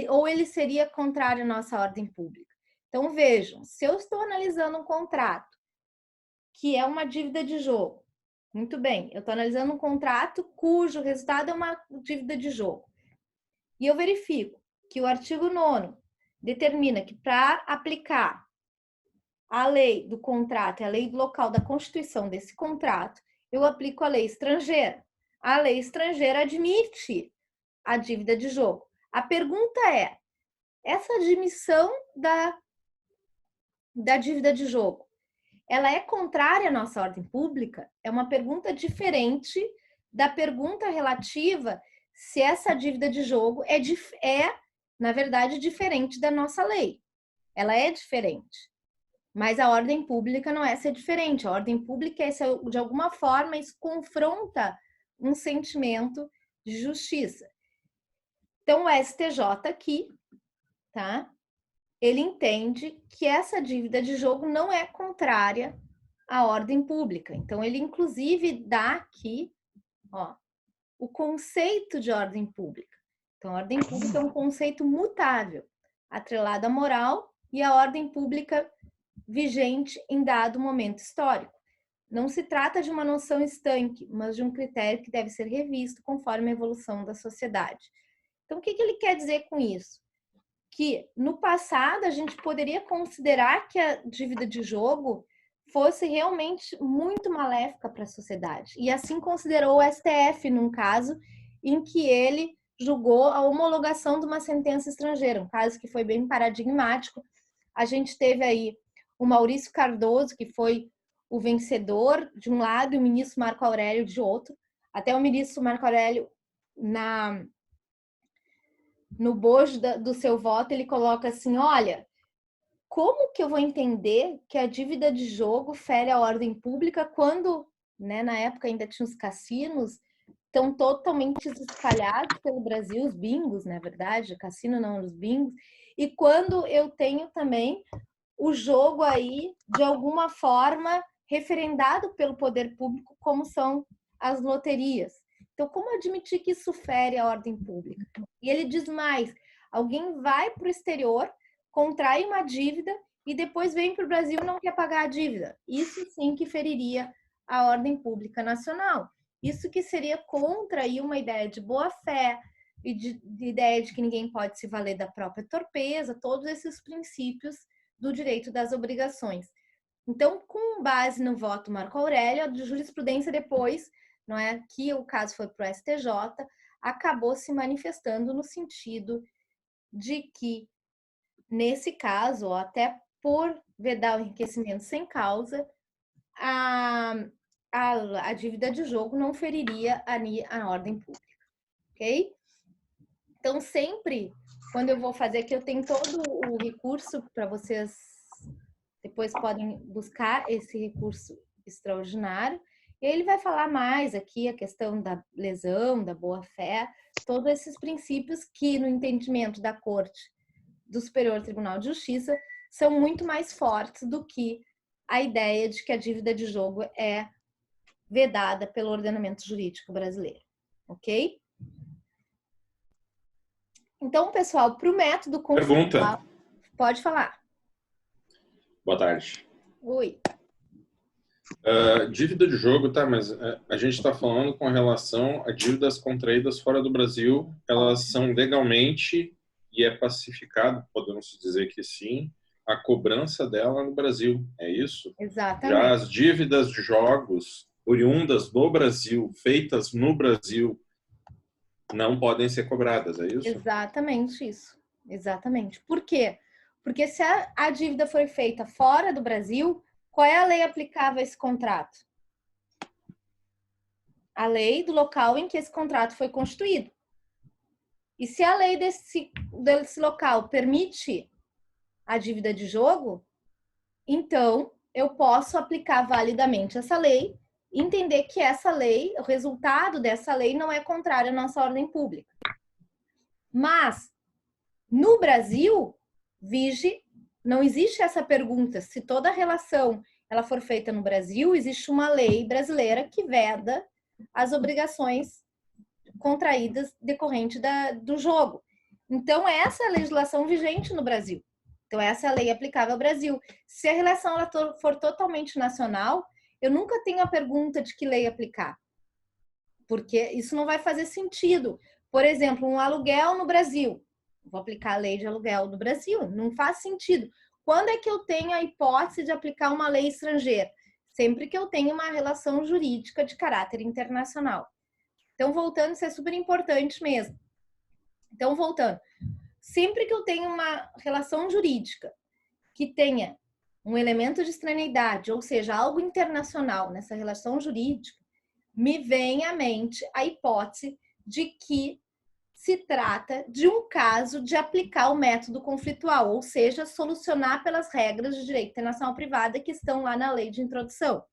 Ou ele seria contrário à nossa ordem pública? Então vejam, se eu estou analisando um contrato que é uma dívida de jogo, muito bem, eu estou analisando um contrato cujo resultado é uma dívida de jogo, e eu verifico que o artigo 9º determina que para aplicar a lei do contrato e a lei local da constituição desse contrato, eu aplico a lei estrangeira. A lei estrangeira admite a dívida de jogo. A pergunta é, essa admissão da dívida de jogo, ela é contrária à nossa ordem pública? É uma pergunta diferente da pergunta relativa se essa dívida de jogo na verdade, diferente da nossa lei. Ela é diferente. Mas a ordem pública não é ser diferente. A ordem pública é se, de alguma forma, isso confronta um sentimento de justiça. Então, o STJ aqui, tá? Ele entende que essa dívida de jogo não é contrária à ordem pública. Então, ele inclusive dá aqui, ó, o conceito de ordem pública. Então, a ordem pública é um conceito mutável, atrelado à moral e à ordem pública vigente em dado momento histórico. Não se trata de uma noção estanque, mas de um critério que deve ser revisto conforme a evolução da sociedade. Então, o que ele quer dizer com isso? Que no passado a gente poderia considerar que a dívida de jogo fosse realmente muito maléfica para a sociedade. E assim considerou o STF num caso em que ele julgou a homologação de uma sentença estrangeira, um caso que foi bem paradigmático. A gente teve aí o Maurício Cardoso, que foi o vencedor de um lado e o ministro Marco Aurélio de outro. Até o ministro Marco Aurélio, no bojo do seu voto, ele coloca assim, olha, como que eu vou entender que a dívida de jogo fere a ordem pública quando, né, na época ainda tinha os cassinos, estão totalmente espalhados pelo Brasil, os bingos, na verdade, cassino não, os bingos, e quando eu tenho também o jogo aí, de alguma forma, referendado pelo poder público, como são as loterias. Então, como admitir que isso fere a ordem pública? E ele diz mais, Alguém vai para o exterior, contrai uma dívida e depois vem para o Brasil e não quer pagar a dívida. Isso sim que feriria a ordem pública nacional. Isso que seria contra aí uma ideia de boa-fé e de ideia de que ninguém pode se valer da própria torpeza, todos esses princípios do direito das obrigações. Então, com base no voto Marco Aurélio, a jurisprudência depois, não é, que o caso foi para o STJ, acabou se manifestando no sentido de que, nesse caso, ou até por vedar o enriquecimento sem causa, a dívida de jogo não feriria a ordem pública, ok? Então, sempre, quando eu vou fazer aqui, eu tenho todo o recurso para vocês, depois podem buscar esse recurso extraordinário, e ele vai falar mais aqui a questão da lesão, da boa-fé, todos esses princípios que, no entendimento da Corte do Superior Tribunal de Justiça, são muito mais fortes do que a ideia de que a dívida de jogo é vedada pelo ordenamento jurídico brasileiro, ok? Então, pessoal, para o método conflitual... Pergunta. Pode falar. Boa tarde. Oi. Dívida de jogo, tá, mas a gente está falando com relação a dívidas contraídas fora do Brasil, elas são legalmente e é pacificado, podemos dizer que sim, a cobrança dela no Brasil, é isso? Exatamente. Já as dívidas de jogos oriundas do Brasil, feitas no Brasil, não podem ser cobradas, é isso? Exatamente isso. Exatamente. Por quê? Porque se a dívida foi feita fora do Brasil, qual é a lei aplicável a esse contrato? A lei do local em que esse contrato foi constituído. E se a lei desse local permite a dívida de jogo, então eu posso aplicar validamente essa lei e entender que essa lei, o resultado dessa lei não é contrário à nossa ordem pública. Mas, no Brasil, não existe essa pergunta. Se toda a relação ela for feita no Brasil, existe uma lei brasileira que veda as obrigações contraídas decorrente do jogo. Então, essa é a legislação vigente no Brasil. Então, essa é a lei aplicável ao Brasil. Se a relação ela for totalmente nacional, eu nunca tenho a pergunta de que lei aplicar, porque isso não vai fazer sentido. Por exemplo, um aluguel no Brasil. Vou aplicar a lei de aluguel do Brasil. Não faz sentido. Quando é que eu tenho a hipótese de aplicar uma lei estrangeira? Sempre que eu tenho uma relação jurídica de caráter internacional. Então, voltando, isso é super importante mesmo. Então, voltando. Sempre que eu tenho uma relação jurídica que tenha um elemento de estrangeidade, ou seja, algo internacional nessa relação jurídica, me vem à mente a hipótese de que se trata de um caso de aplicar o método conflitual, ou seja, solucionar pelas regras de direito internacional privado que estão lá na lei de introdução.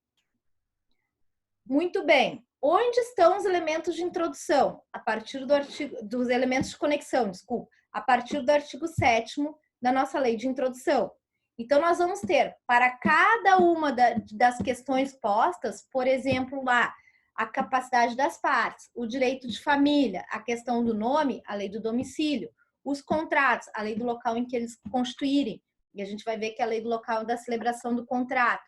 Muito bem. Onde estão os elementos de introdução? A partir dos elementos de conexão, desculpa, a partir do artigo 7º da nossa lei de introdução. Então, nós vamos ter, para cada uma das questões postas, por exemplo, lá, a capacidade das partes, o direito de família, a questão do nome, a lei do domicílio, os contratos, a lei do local em que eles constituírem, e a gente vai ver que é a lei do local da celebração do contrato.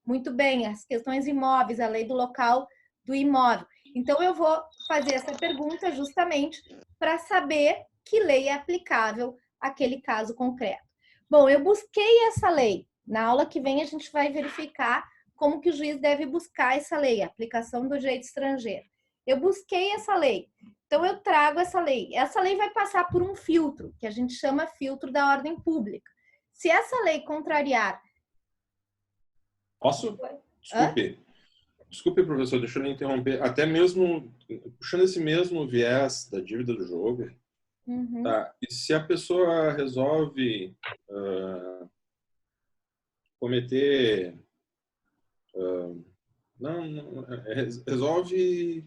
Muito bem, as questões imóveis, a lei do local do imóvel. Então, eu vou fazer essa pergunta justamente para saber que lei é aplicável àquele caso concreto. Bom, eu busquei essa lei. Na aula que vem, a gente vai verificar como que o juiz deve buscar essa lei, a aplicação do direito estrangeiro. Eu busquei essa lei. Então, eu trago essa lei. Essa lei vai passar por um filtro, que a gente chama filtro da ordem pública. Se essa lei contrariar... Posso? Desculpe. Desculpe, professor, deixa eu lhe interromper. Até mesmo, puxando esse mesmo viés da dívida do jogo, tá? E se a pessoa resolve cometer... resolve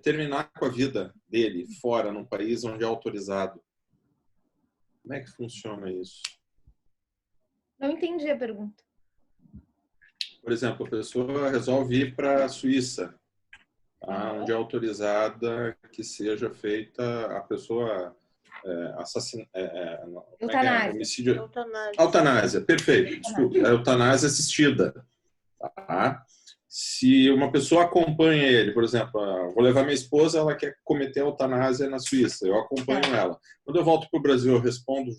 terminar com a vida dele fora, num país onde é autorizado. Como é que funciona isso? Não entendi a pergunta. Por exemplo, a pessoa resolve ir para a Suíça, tá? Onde é autorizada que seja feita, a pessoa Eutanásia. Homicídio... Eutanásia, perfeito. Desculpa, eutanásia assistida. Tá? Se uma pessoa acompanha ele, por exemplo, vou levar minha esposa, ela quer cometer eutanásia na Suíça, eu acompanho ela. Quando eu volto para o Brasil, eu respondo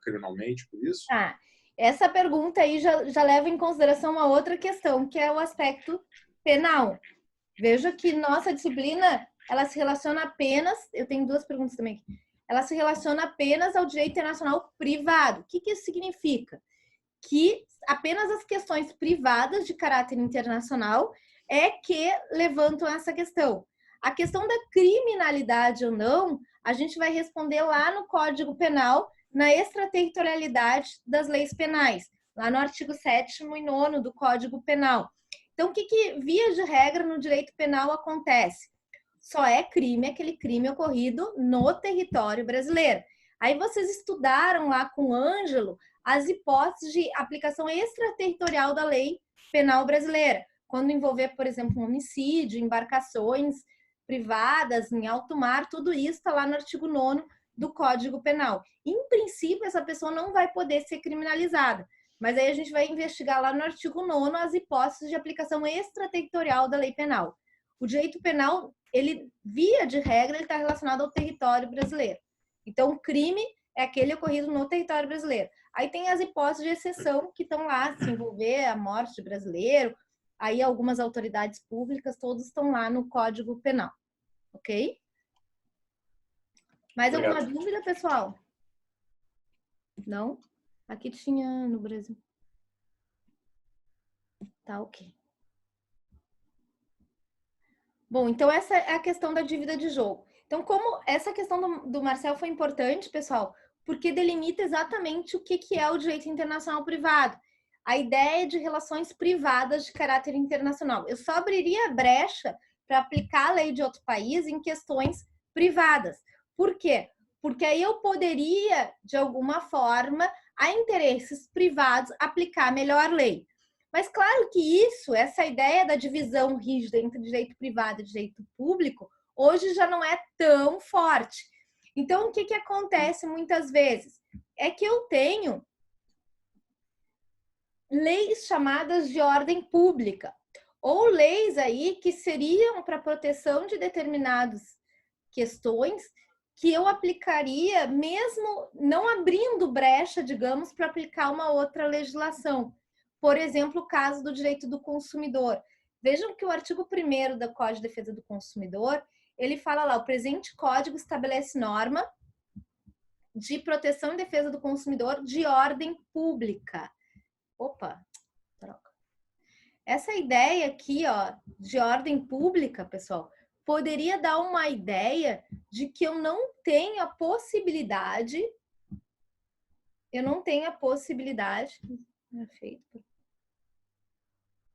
criminalmente por isso? Tá. Essa pergunta aí já leva em consideração uma outra questão, que é o aspecto penal. Veja que nossa disciplina, ela se relaciona apenas... Eu tenho duas perguntas também aqui. Ela se relaciona apenas ao direito internacional privado. O que isso significa? Que apenas as questões privadas de caráter internacional é que levantam essa questão. A questão da criminalidade ou não, a gente vai responder lá no Código Penal, na extraterritorialidade das leis penais, lá no artigo 7º e 9º do Código Penal. Então, o que via de regra no direito penal acontece? Só é crime aquele crime ocorrido no território brasileiro. Aí vocês estudaram lá com o Ângelo as hipóteses de aplicação extraterritorial da lei penal brasileira, quando envolver, por exemplo, um homicídio, embarcações privadas em alto mar, tudo isso está lá no artigo 9º do Código Penal. Em princípio, essa pessoa não vai poder ser criminalizada, mas aí a gente vai investigar lá no artigo 9º as hipóteses de aplicação extraterritorial da lei penal. O direito penal, ele, via de regra, ele está relacionado ao território brasileiro. Então, o crime é aquele ocorrido no território brasileiro. Aí tem as hipóteses de exceção que estão lá, se envolver a morte de brasileiro, aí algumas autoridades públicas, todos estão lá no Código Penal. Ok? Mais Obrigado. alguma dúvida, pessoal? Não? Aqui tinha no Brasil. Tá, ok. Bom, então essa é a questão da dívida de jogo. Então, como essa questão do Marcel foi importante, pessoal, porque delimita exatamente o que é o direito internacional privado. A ideia de relações privadas de caráter internacional. Eu só abriria brecha para aplicar a lei de outro país em questões privadas. Por quê? Porque aí eu poderia, de alguma forma, a interesses privados, aplicar a melhor lei. Mas claro que isso, essa ideia da divisão rígida entre direito privado e direito público, hoje já não é tão forte. Então, o que acontece muitas vezes? É que eu tenho leis chamadas de ordem pública, ou leis aí que seriam para proteção de determinadas questões que eu aplicaria mesmo não abrindo brecha, digamos, para aplicar uma outra legislação. Por exemplo, o caso do direito do consumidor. Vejam que o artigo 1º do Código de Defesa do Consumidor, ele fala lá, o presente código estabelece norma de proteção e defesa do consumidor de ordem pública. Opa, troca. Essa ideia aqui, ó, de ordem pública, pessoal, poderia dar uma ideia de que eu não tenho a possibilidade,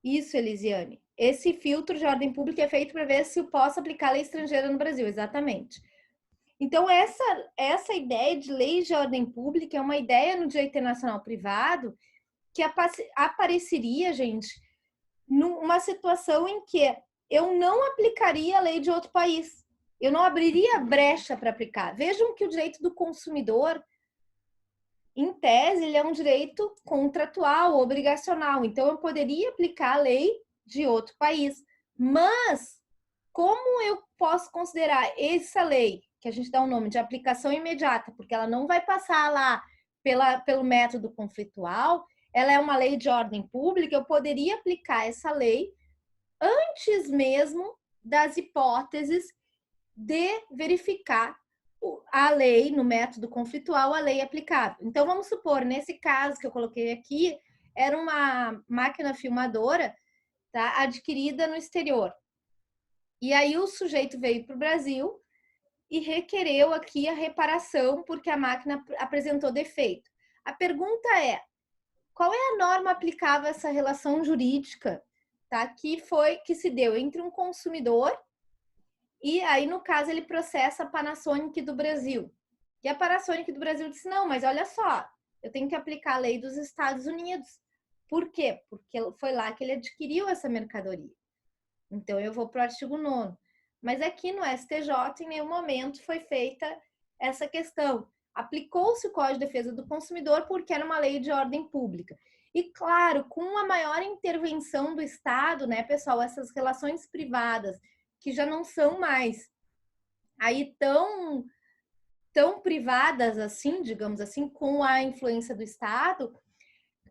Isso, Elisiane. Esse filtro de ordem pública é feito para ver se eu posso aplicar lei estrangeira no Brasil, exatamente. Então, essa ideia de lei de ordem pública é uma ideia no direito internacional privado que apareceria, gente, numa situação em que eu não aplicaria a lei de outro país. Eu não abriria brecha para aplicar. Vejam que o direito do consumidor, em tese, ele é um direito contratual, obrigacional. Então, eu poderia aplicar a lei de outro país. Mas, como eu posso considerar essa lei, que a gente dá o nome de aplicação imediata, porque ela não vai passar lá pelo método conflitual, ela é uma lei de ordem pública, eu poderia aplicar essa lei antes mesmo das hipóteses de verificar a lei, no método conflitual, a lei aplicável. Então, vamos supor, nesse caso que eu coloquei aqui, era uma máquina filmadora, tá, adquirida no exterior. E aí o sujeito veio para o Brasil e requereu aqui a reparação porque a máquina apresentou defeito. A pergunta é, qual é a norma aplicável a essa relação jurídica, tá, que se deu entre um consumidor e aí, no caso, ele processa a Panasonic do Brasil. E a Panasonic do Brasil disse, não, mas olha só, eu tenho que aplicar a lei dos Estados Unidos. Por quê? Porque foi lá que ele adquiriu essa mercadoria. Então, eu vou para o artigo 9º. Mas aqui no STJ, em nenhum momento foi feita essa questão. Aplicou-se o Código de Defesa do Consumidor porque era uma lei de ordem pública. E, claro, com a maior intervenção do Estado, né, pessoal, essas relações privadas, que já não são mais aí tão privadas assim, digamos assim, com a influência do Estado,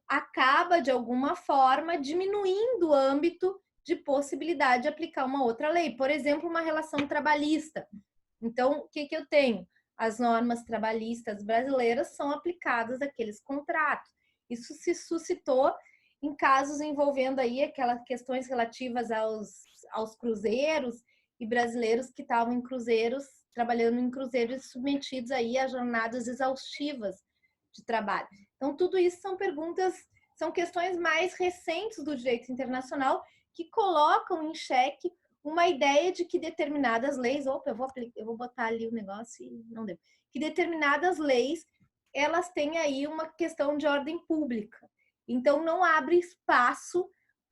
acaba, de alguma forma, diminuindo o âmbito de possibilidade de aplicar uma outra lei. Por exemplo, uma relação trabalhista. Então, o que eu tenho? As normas trabalhistas brasileiras são aplicadas àqueles contratos. Isso se suscitou em casos envolvendo aí aquelas questões relativas aos cruzeiros e brasileiros que estavam em cruzeiros, trabalhando em cruzeiros submetidos aí a jornadas exaustivas de trabalho. Então, tudo isso são perguntas, são questões mais recentes do direito internacional que colocam em xeque uma ideia de que determinadas leis, eu vou botar ali o negócio e não deu, que determinadas leis, elas têm aí uma questão de ordem pública. Então, não abre espaço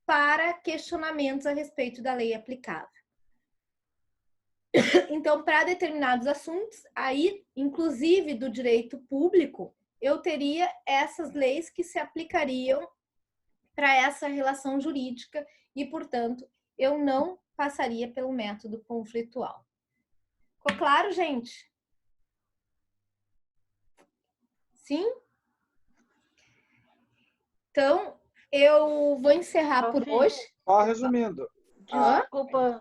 para questionamentos a respeito da lei aplicável. Então, para determinados assuntos, aí, inclusive do direito público, eu teria essas leis que se aplicariam para essa relação jurídica e, portanto, eu não passaria pelo método conflitual. Ficou claro, gente? Sim? Então, eu vou encerrar por hoje. Só resumindo. Desculpa.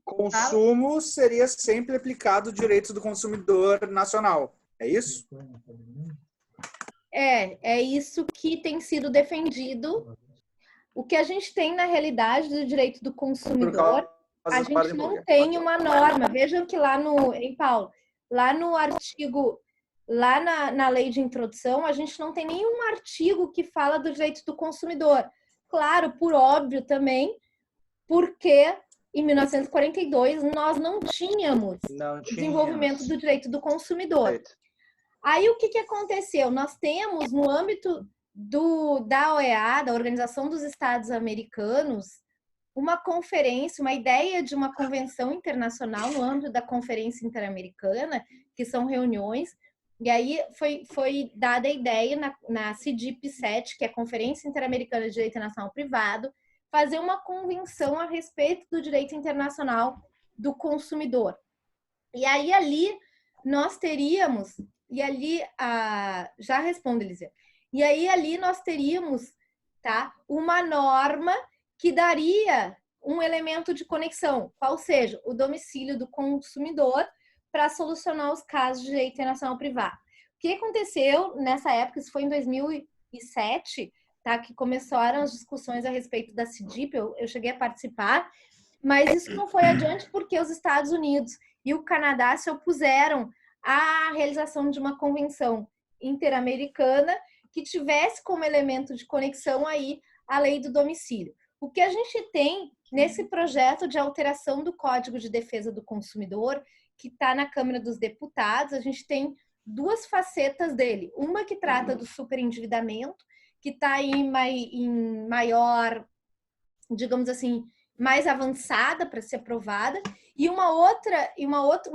Consumo seria sempre aplicado o direito do consumidor nacional. É isso? É isso que tem sido defendido. O que a gente tem na realidade do direito do consumidor, a gente não tem uma norma. Vejam que lá em Paulo, lá no artigo, lá na lei de introdução, a gente não tem nenhum artigo que fala do direito do consumidor. Claro, por óbvio também, porque em 1942 nós não tínhamos o desenvolvimento do direito do consumidor. Aí o que aconteceu? Nós temos no âmbito da OEA, da Organização dos Estados Americanos, uma conferência, uma ideia de uma convenção internacional no âmbito da Conferência Interamericana, que são reuniões, e aí foi dada a ideia na CIDIP-7, que é a Conferência Interamericana de Direito Internacional Privado, fazer uma convenção a respeito do direito internacional do consumidor. E aí ali nós teríamos, e ali já responde, Elisa, e aí ali nós teríamos, tá, uma norma que daria um elemento de conexão, qual seja o domicílio do consumidor para solucionar os casos de direito internacional privado. O que aconteceu nessa época, isso foi em 2007, tá, que começaram as discussões a respeito da CIDIP, eu cheguei a participar, mas isso não foi adiante porque os Estados Unidos e o Canadá se opuseram à realização de uma convenção interamericana que tivesse como elemento de conexão aí a lei do domicílio. O que a gente tem nesse projeto de alteração do Código de Defesa do Consumidor, que está na Câmara dos Deputados, a gente tem duas facetas dele. Uma que trata do superendividamento, que está em maior, digamos assim, mais avançada para ser aprovada, e um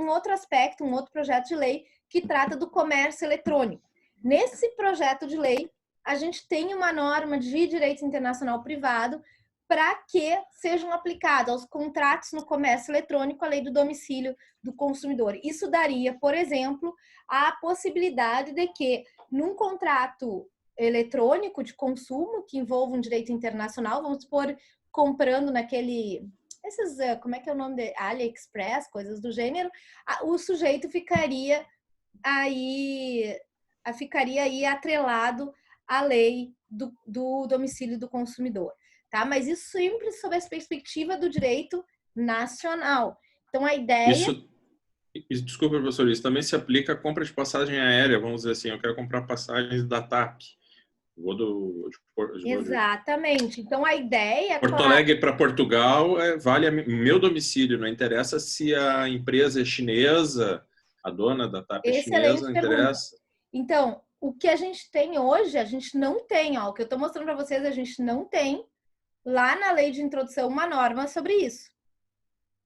outro aspecto, um outro projeto de lei que trata do comércio eletrônico. Nesse projeto de lei, a gente tem uma norma de direito internacional privado para que sejam aplicados aos contratos no comércio eletrônico a lei do domicílio do consumidor. Isso daria, por exemplo, a possibilidade de que, num contrato eletrônico de consumo, que envolva um direito internacional, vamos supor, comprando como é que é o nome de AliExpress, coisas do gênero, o sujeito ficaria aí atrelado à lei do domicílio do consumidor, tá? Mas isso sempre sob a perspectiva do direito nacional. Então, a ideia... Desculpa, professor, isso também se aplica à compra de passagem aérea, vamos dizer assim, eu quero comprar passagens da TAP. Exatamente. Então, a ideia... Porto Alegre para Portugal vale meu domicílio, não interessa se a empresa é chinesa, a dona da TAP é chinesa, não interessa. Então, o que a gente tem hoje, a gente não tem, o que eu estou mostrando para vocês, a gente não tem lá na lei de introdução uma norma sobre isso.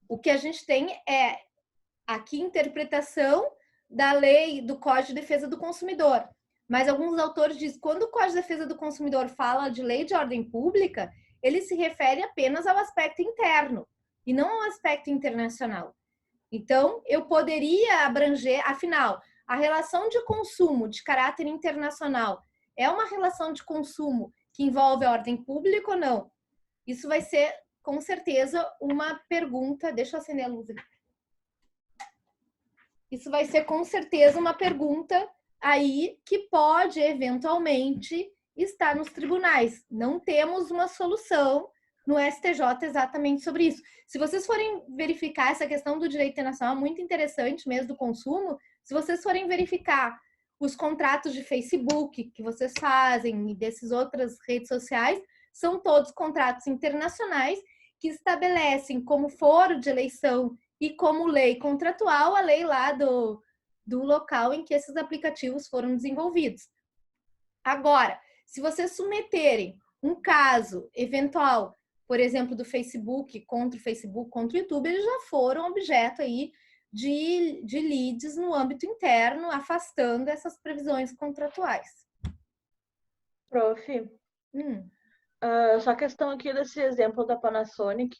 O que a gente tem é aqui interpretação da lei do Código de Defesa do Consumidor. Mas alguns autores dizem que quando o Código de Defesa do Consumidor fala de lei de ordem pública, ele se refere apenas ao aspecto interno e não ao aspecto internacional. Então, eu poderia abranger, afinal, a relação de consumo de caráter internacional é uma relação de consumo que envolve a ordem pública ou não? Isso vai ser, com certeza, uma pergunta. Deixa eu acender a luz aqui. Isso vai ser, com certeza, uma pergunta aí que pode, eventualmente, estar nos tribunais. Não temos uma solução no STJ exatamente sobre isso. Se vocês forem verificar essa questão do direito internacional, muito interessante mesmo do consumo, se vocês forem verificar os contratos de Facebook que vocês fazem e dessas outras redes sociais, são todos contratos internacionais que estabelecem como foro de eleição e como lei contratual a lei lá do local em que esses aplicativos foram desenvolvidos. Agora, se vocês submeterem um caso eventual, por exemplo, do Facebook, contra o YouTube, eles já foram objeto aí de lides no âmbito interno, afastando essas previsões contratuais. Prof, só questão aqui desse exemplo da Panasonic,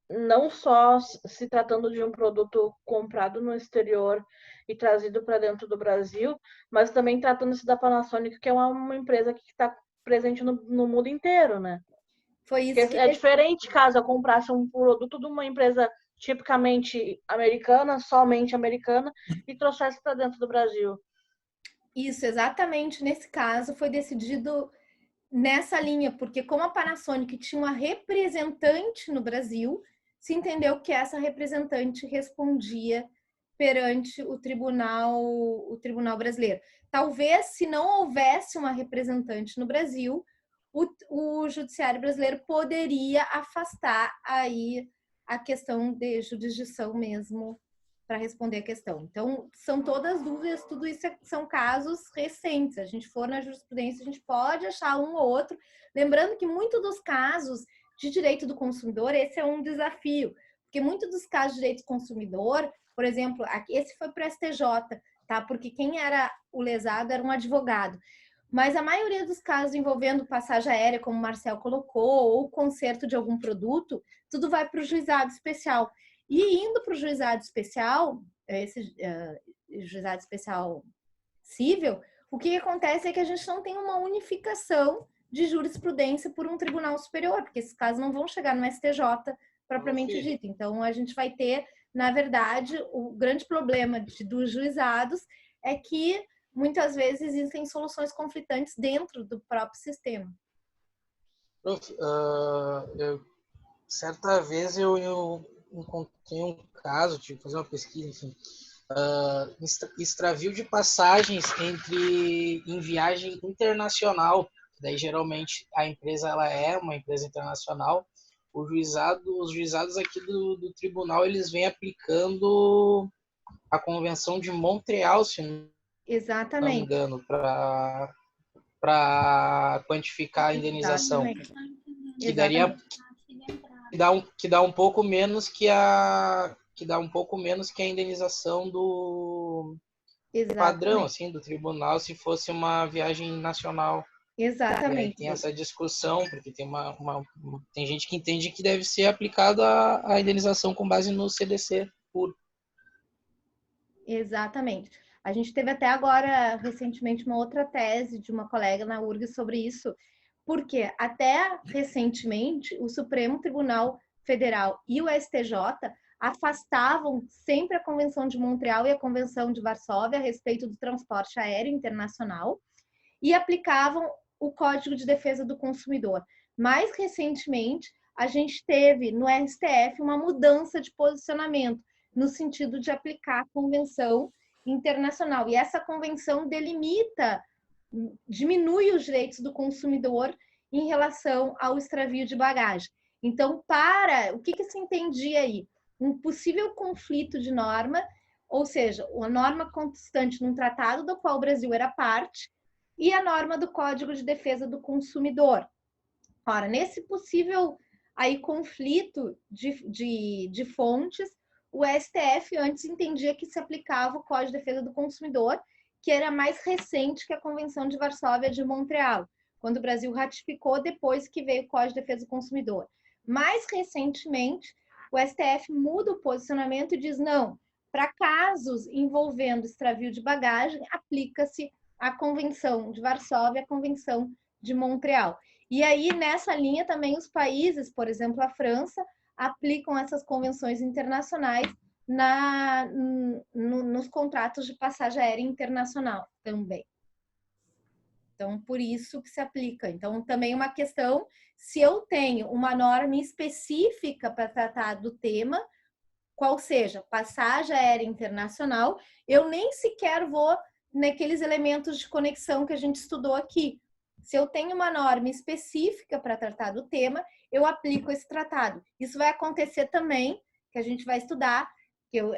não só se tratando de um produto comprado no exterior e trazido para dentro do Brasil, mas também tratando-se da Panasonic, que é uma empresa que está presente no mundo inteiro, né? Foi isso. É diferente caso eu comprasse um produto de uma empresa tipicamente americana, somente americana, e trouxesse para dentro do Brasil. Isso, exatamente. Nesse caso, foi decidido nessa linha, porque como a Panasonic tinha uma representante no Brasil, se entendeu que essa representante respondia perante o tribunal brasileiro. Talvez, se não houvesse uma representante no Brasil, o judiciário brasileiro poderia afastar aí a questão de jurisdição mesmo para responder a questão. Então, são todas dúvidas, tudo isso são casos recentes. Se a gente for na jurisprudência, a gente pode achar um ou outro. Lembrando que muitos dos casos de direito do consumidor, esse é um desafio, porque muitos dos casos de direito do consumidor, por exemplo, esse foi para o STJ, tá? Porque quem era o lesado era um advogado. Mas a maioria dos casos envolvendo passagem aérea, como o Marcel colocou, ou conserto de algum produto, tudo vai para o juizado especial. E indo para o juizado especial, esse juizado especial cível, o que acontece é que a gente não tem uma unificação de jurisprudência por um tribunal superior, porque esses casos não vão chegar no STJ propriamente dito. Então, a gente vai ter, na verdade, o grande problema dos juizados é que muitas vezes existem soluções conflitantes dentro do próprio sistema. Prof, certa vez eu encontrei um caso, tive que fazer uma pesquisa, enfim, extravio de passagens em viagem internacional. Daí, geralmente, a empresa ela é uma empresa internacional. Os juizados aqui do tribunal, eles vêm aplicando a Convenção de Montreal, se não me engano, para quantificar a indenização. Que daria que dá um pouco menos que a indenização do padrão, assim, do tribunal, se fosse uma viagem nacional. Exatamente. Tem essa discussão, porque tem gente que entende que deve ser aplicada a indenização com base no CDC puro. Exatamente. A gente teve até agora, recentemente, uma outra tese de uma colega na URGS sobre isso, porque até recentemente o Supremo Tribunal Federal e o STJ afastavam sempre a Convenção de Montreal e a Convenção de Varsóvia a respeito do transporte aéreo internacional e aplicavam o Código de Defesa do Consumidor. Mais recentemente, a gente teve no STF uma mudança de posicionamento no sentido de aplicar a Convenção Internacional. E essa convenção diminui os direitos do consumidor em relação ao extravio de bagagem. Então, o que se entendia aí? Um possível conflito de norma, ou seja, a norma constante num tratado do qual o Brasil era parte e a norma do Código de Defesa do Consumidor. Ora, nesse possível aí conflito de fontes, o STF antes entendia que se aplicava o Código de Defesa do Consumidor, que era mais recente que a Convenção de Varsóvia de Montreal, quando o Brasil ratificou depois que veio o Código de Defesa do Consumidor. Mais recentemente, o STF muda o posicionamento e diz, não, para casos envolvendo extravio de bagagem, aplica-se a Convenção de Varsóvia, a Convenção de Montreal. E aí, nessa linha, também os países, por exemplo, a França, aplicam essas convenções internacionais nos contratos de passagem aérea internacional também. Então, por isso que se aplica. Então, também uma questão, se eu tenho uma norma específica para tratar do tema, qual seja, passagem aérea internacional, eu nem sequer vou naqueles elementos de conexão que a gente estudou aqui. Se eu tenho uma norma específica para tratar do tema, eu aplico esse tratado. Isso vai acontecer também, que a gente vai estudar,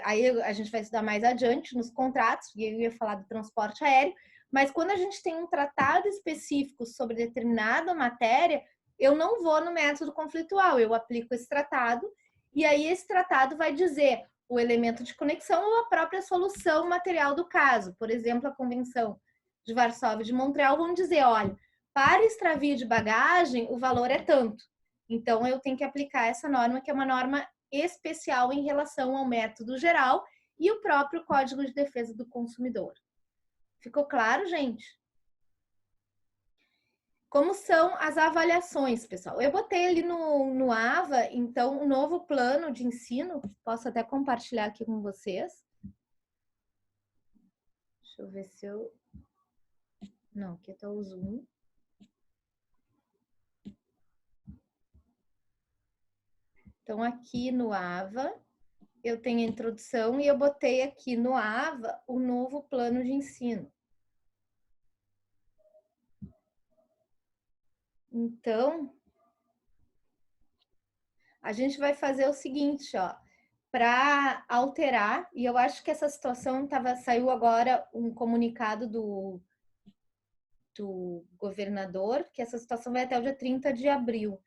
aí a gente vai estudar mais adiante nos contratos, e eu ia falar do transporte aéreo, mas quando a gente tem um tratado específico sobre determinada matéria, eu não vou no método conflitual, eu aplico esse tratado, e aí esse tratado vai dizer o elemento de conexão ou a própria solução material do caso. Por exemplo, a Convenção de Varsóvia de Montreal vão dizer, olha, para extravio de bagagem, o valor é tanto. Então, eu tenho que aplicar essa norma, que é uma norma especial em relação ao método geral e o próprio Código de Defesa do Consumidor. Ficou claro, gente? Como são as avaliações, pessoal? Eu botei ali no AVA, então, um novo plano de ensino. Posso até compartilhar aqui com vocês. Deixa eu ver se eu... Não, aqui está o Zoom. Então, aqui no AVA, eu tenho a introdução e eu botei aqui no AVA o novo plano de ensino. Então, a gente vai fazer o seguinte, ó, para alterar, e eu acho que essa situação saiu agora um comunicado do governador, que essa situação vai até o dia 30 de abril.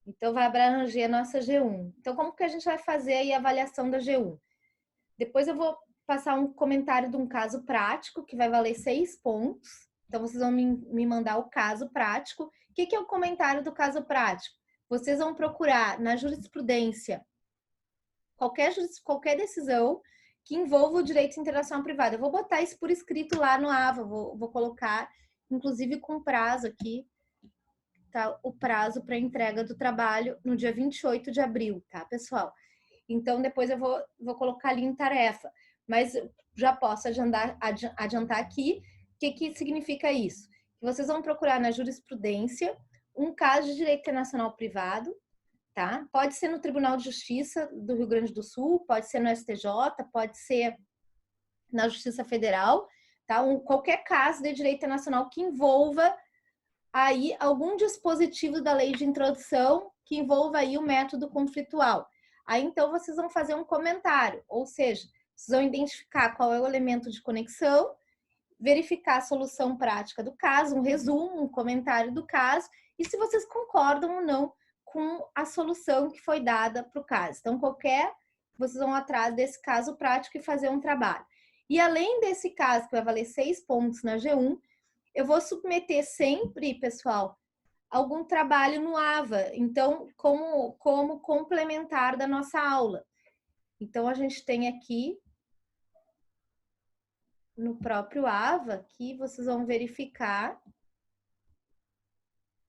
Então, vai abranger a nossa G1. Então, como que a gente vai fazer aí a avaliação da G1? Depois eu vou passar um comentário de um caso prático, que vai valer 6 pontos. Então, vocês vão me mandar o caso prático. O que é o comentário do caso prático? Vocês vão procurar na jurisprudência qualquer decisão que envolva o direito internacional privado. Eu vou botar isso por escrito lá no AVA, vou colocar, inclusive com prazo aqui, tá? O prazo para entrega do trabalho no dia 28 de abril, tá, pessoal? Então, depois eu vou colocar ali em tarefa, mas já posso adiantar aqui o que significa isso. Que vocês vão procurar na jurisprudência um caso de direito internacional privado, tá? Pode ser no Tribunal de Justiça do Rio Grande do Sul, pode ser no STJ, pode ser na Justiça Federal, tá? Qualquer caso de direito internacional que envolva aí algum dispositivo da lei de introdução que envolva aí o método conflitual. Aí, então, vocês vão fazer um comentário, ou seja, vocês vão identificar qual é o elemento de conexão, verificar a solução prática do caso, um resumo, um comentário do caso, e se vocês concordam ou não com a solução que foi dada para o caso. Então, vocês vão atrás desse caso prático e fazer um trabalho. E além desse caso, que vai valer 6 pontos na G1, eu vou submeter sempre, pessoal, algum trabalho no AVA, então, como complementar da nossa aula. Então, a gente tem aqui, no próprio AVA, que vocês vão verificar,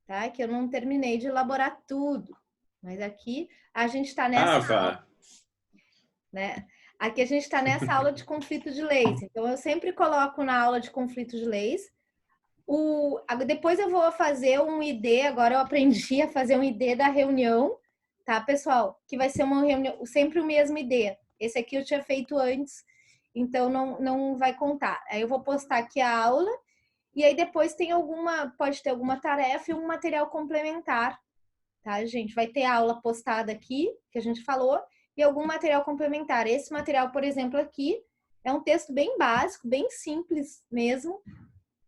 tá? Que eu não terminei de elaborar tudo, mas aqui a gente está nessa aula, né? Aqui a gente está nessa aula de conflito de leis. Então, eu sempre coloco na aula de conflito de leis. Depois eu vou fazer um ID, agora eu aprendi a fazer um ID da reunião, tá, pessoal? Que vai ser uma reunião, sempre o mesmo ID. Esse aqui eu tinha feito antes, então não vai contar. Aí eu vou postar aqui a aula, e aí depois pode ter alguma tarefa e um material complementar, tá, gente? Vai ter a aula postada aqui, que a gente falou, e algum material complementar. Esse material, por exemplo, aqui, é um texto bem básico, bem simples mesmo,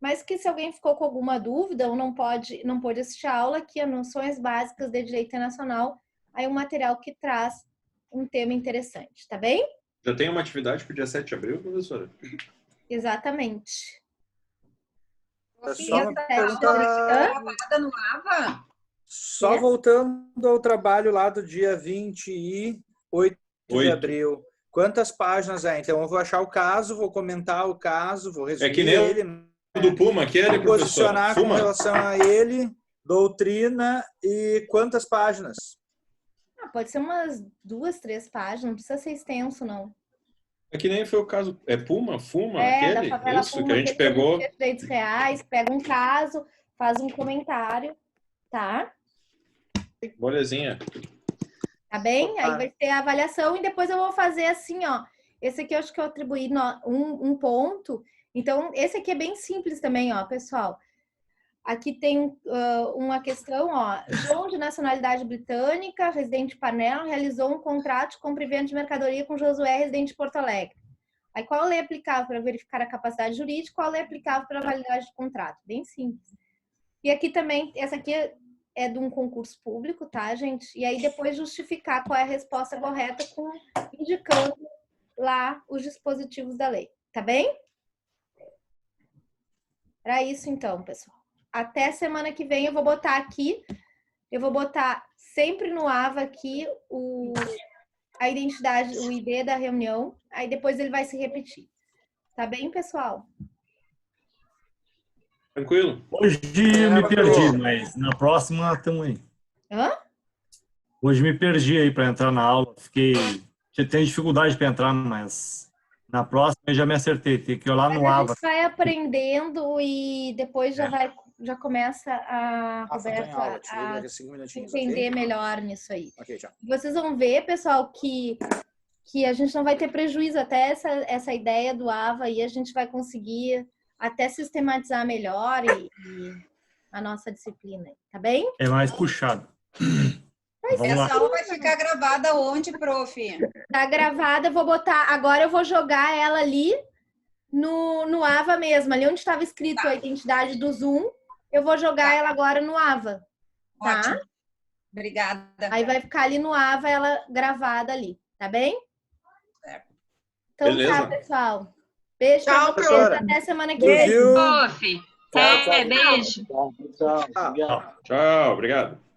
mas que se alguém ficou com alguma dúvida ou não pôde assistir a aula, aqui, Noções Básicas de Direito Internacional, aí um material que traz um tema interessante, tá bem? Já tem uma atividade para o dia 7 de abril, professora? Exatamente. É só uma pergunta... Gravada no AVA? Só voltando ao trabalho lá do dia 28 de abril. Quantas páginas é? Então, eu vou achar o caso, vou comentar o caso, vou resumir que nem ele. Do Puma, aquele, vou posicionar Puma. com relação a ele, doutrina e quantas páginas? Pode ser umas 2, 3 páginas, não precisa ser extenso, não. É que nem foi o caso. É Puma? Fuma? Da aquele? favela Isso, Puma, que a gente aquele pegou. direitos reais, pega um caso, faz um comentário, tá? Molezinha. Tá bem? Aí vai ter a avaliação e depois eu vou fazer assim, ó. Esse aqui eu acho que eu atribuí um ponto. Então, esse aqui é bem simples também, ó, pessoal. Aqui tem uma questão, ó. João, de nacionalidade britânica, residente de Panela, realizou um contrato de compra e venda de mercadoria com Josué, residente de Porto Alegre. Aí, qual lei é aplicável para verificar a capacidade jurídica? Qual lei é aplicável para a validade do contrato? Bem simples. E aqui também, essa aqui é de um concurso público, tá, gente? E aí, depois justificar qual é a resposta correta, indicando lá os dispositivos da lei. Tá bem? Era isso, então, pessoal. Até semana que vem eu vou botar aqui, sempre no AVA aqui a identidade, o ID da reunião, aí depois ele vai se repetir. Tá bem, pessoal? Tranquilo? Hoje me perdi, mas na próxima estamos aí. Hã? Hoje me perdi aí para entrar na aula. Tenho dificuldade para entrar, mas na próxima eu já me acertei. Tem que ir lá no A AVA. gente vai aprendendo e depois já começa a Roberto a entender melhor nisso aí. Okay, tchau. Vocês vão ver, pessoal, que a gente não vai ter prejuízo até essa ideia do AVA aí, a gente vai conseguir até sistematizar melhor e a nossa disciplina, tá bem? É mais puxado. Essa aula vai ficar gravada onde, prof? Tá gravada, eu vou botar. Agora eu vou jogar ela ali no AVA mesmo, ali onde estava escrito a identidade do Zoom, eu vou jogar ela agora no AVA. Tá? Ótimo. Obrigada. Aí vai ficar ali no AVA ela gravada ali, tá bem? Então beleza. Tá, pessoal. Beijo Tchau, pra vocês. professora. Até semana que vem. Beijo. Prof. Tchau, Beijo. Tchau. Tchau, obrigado.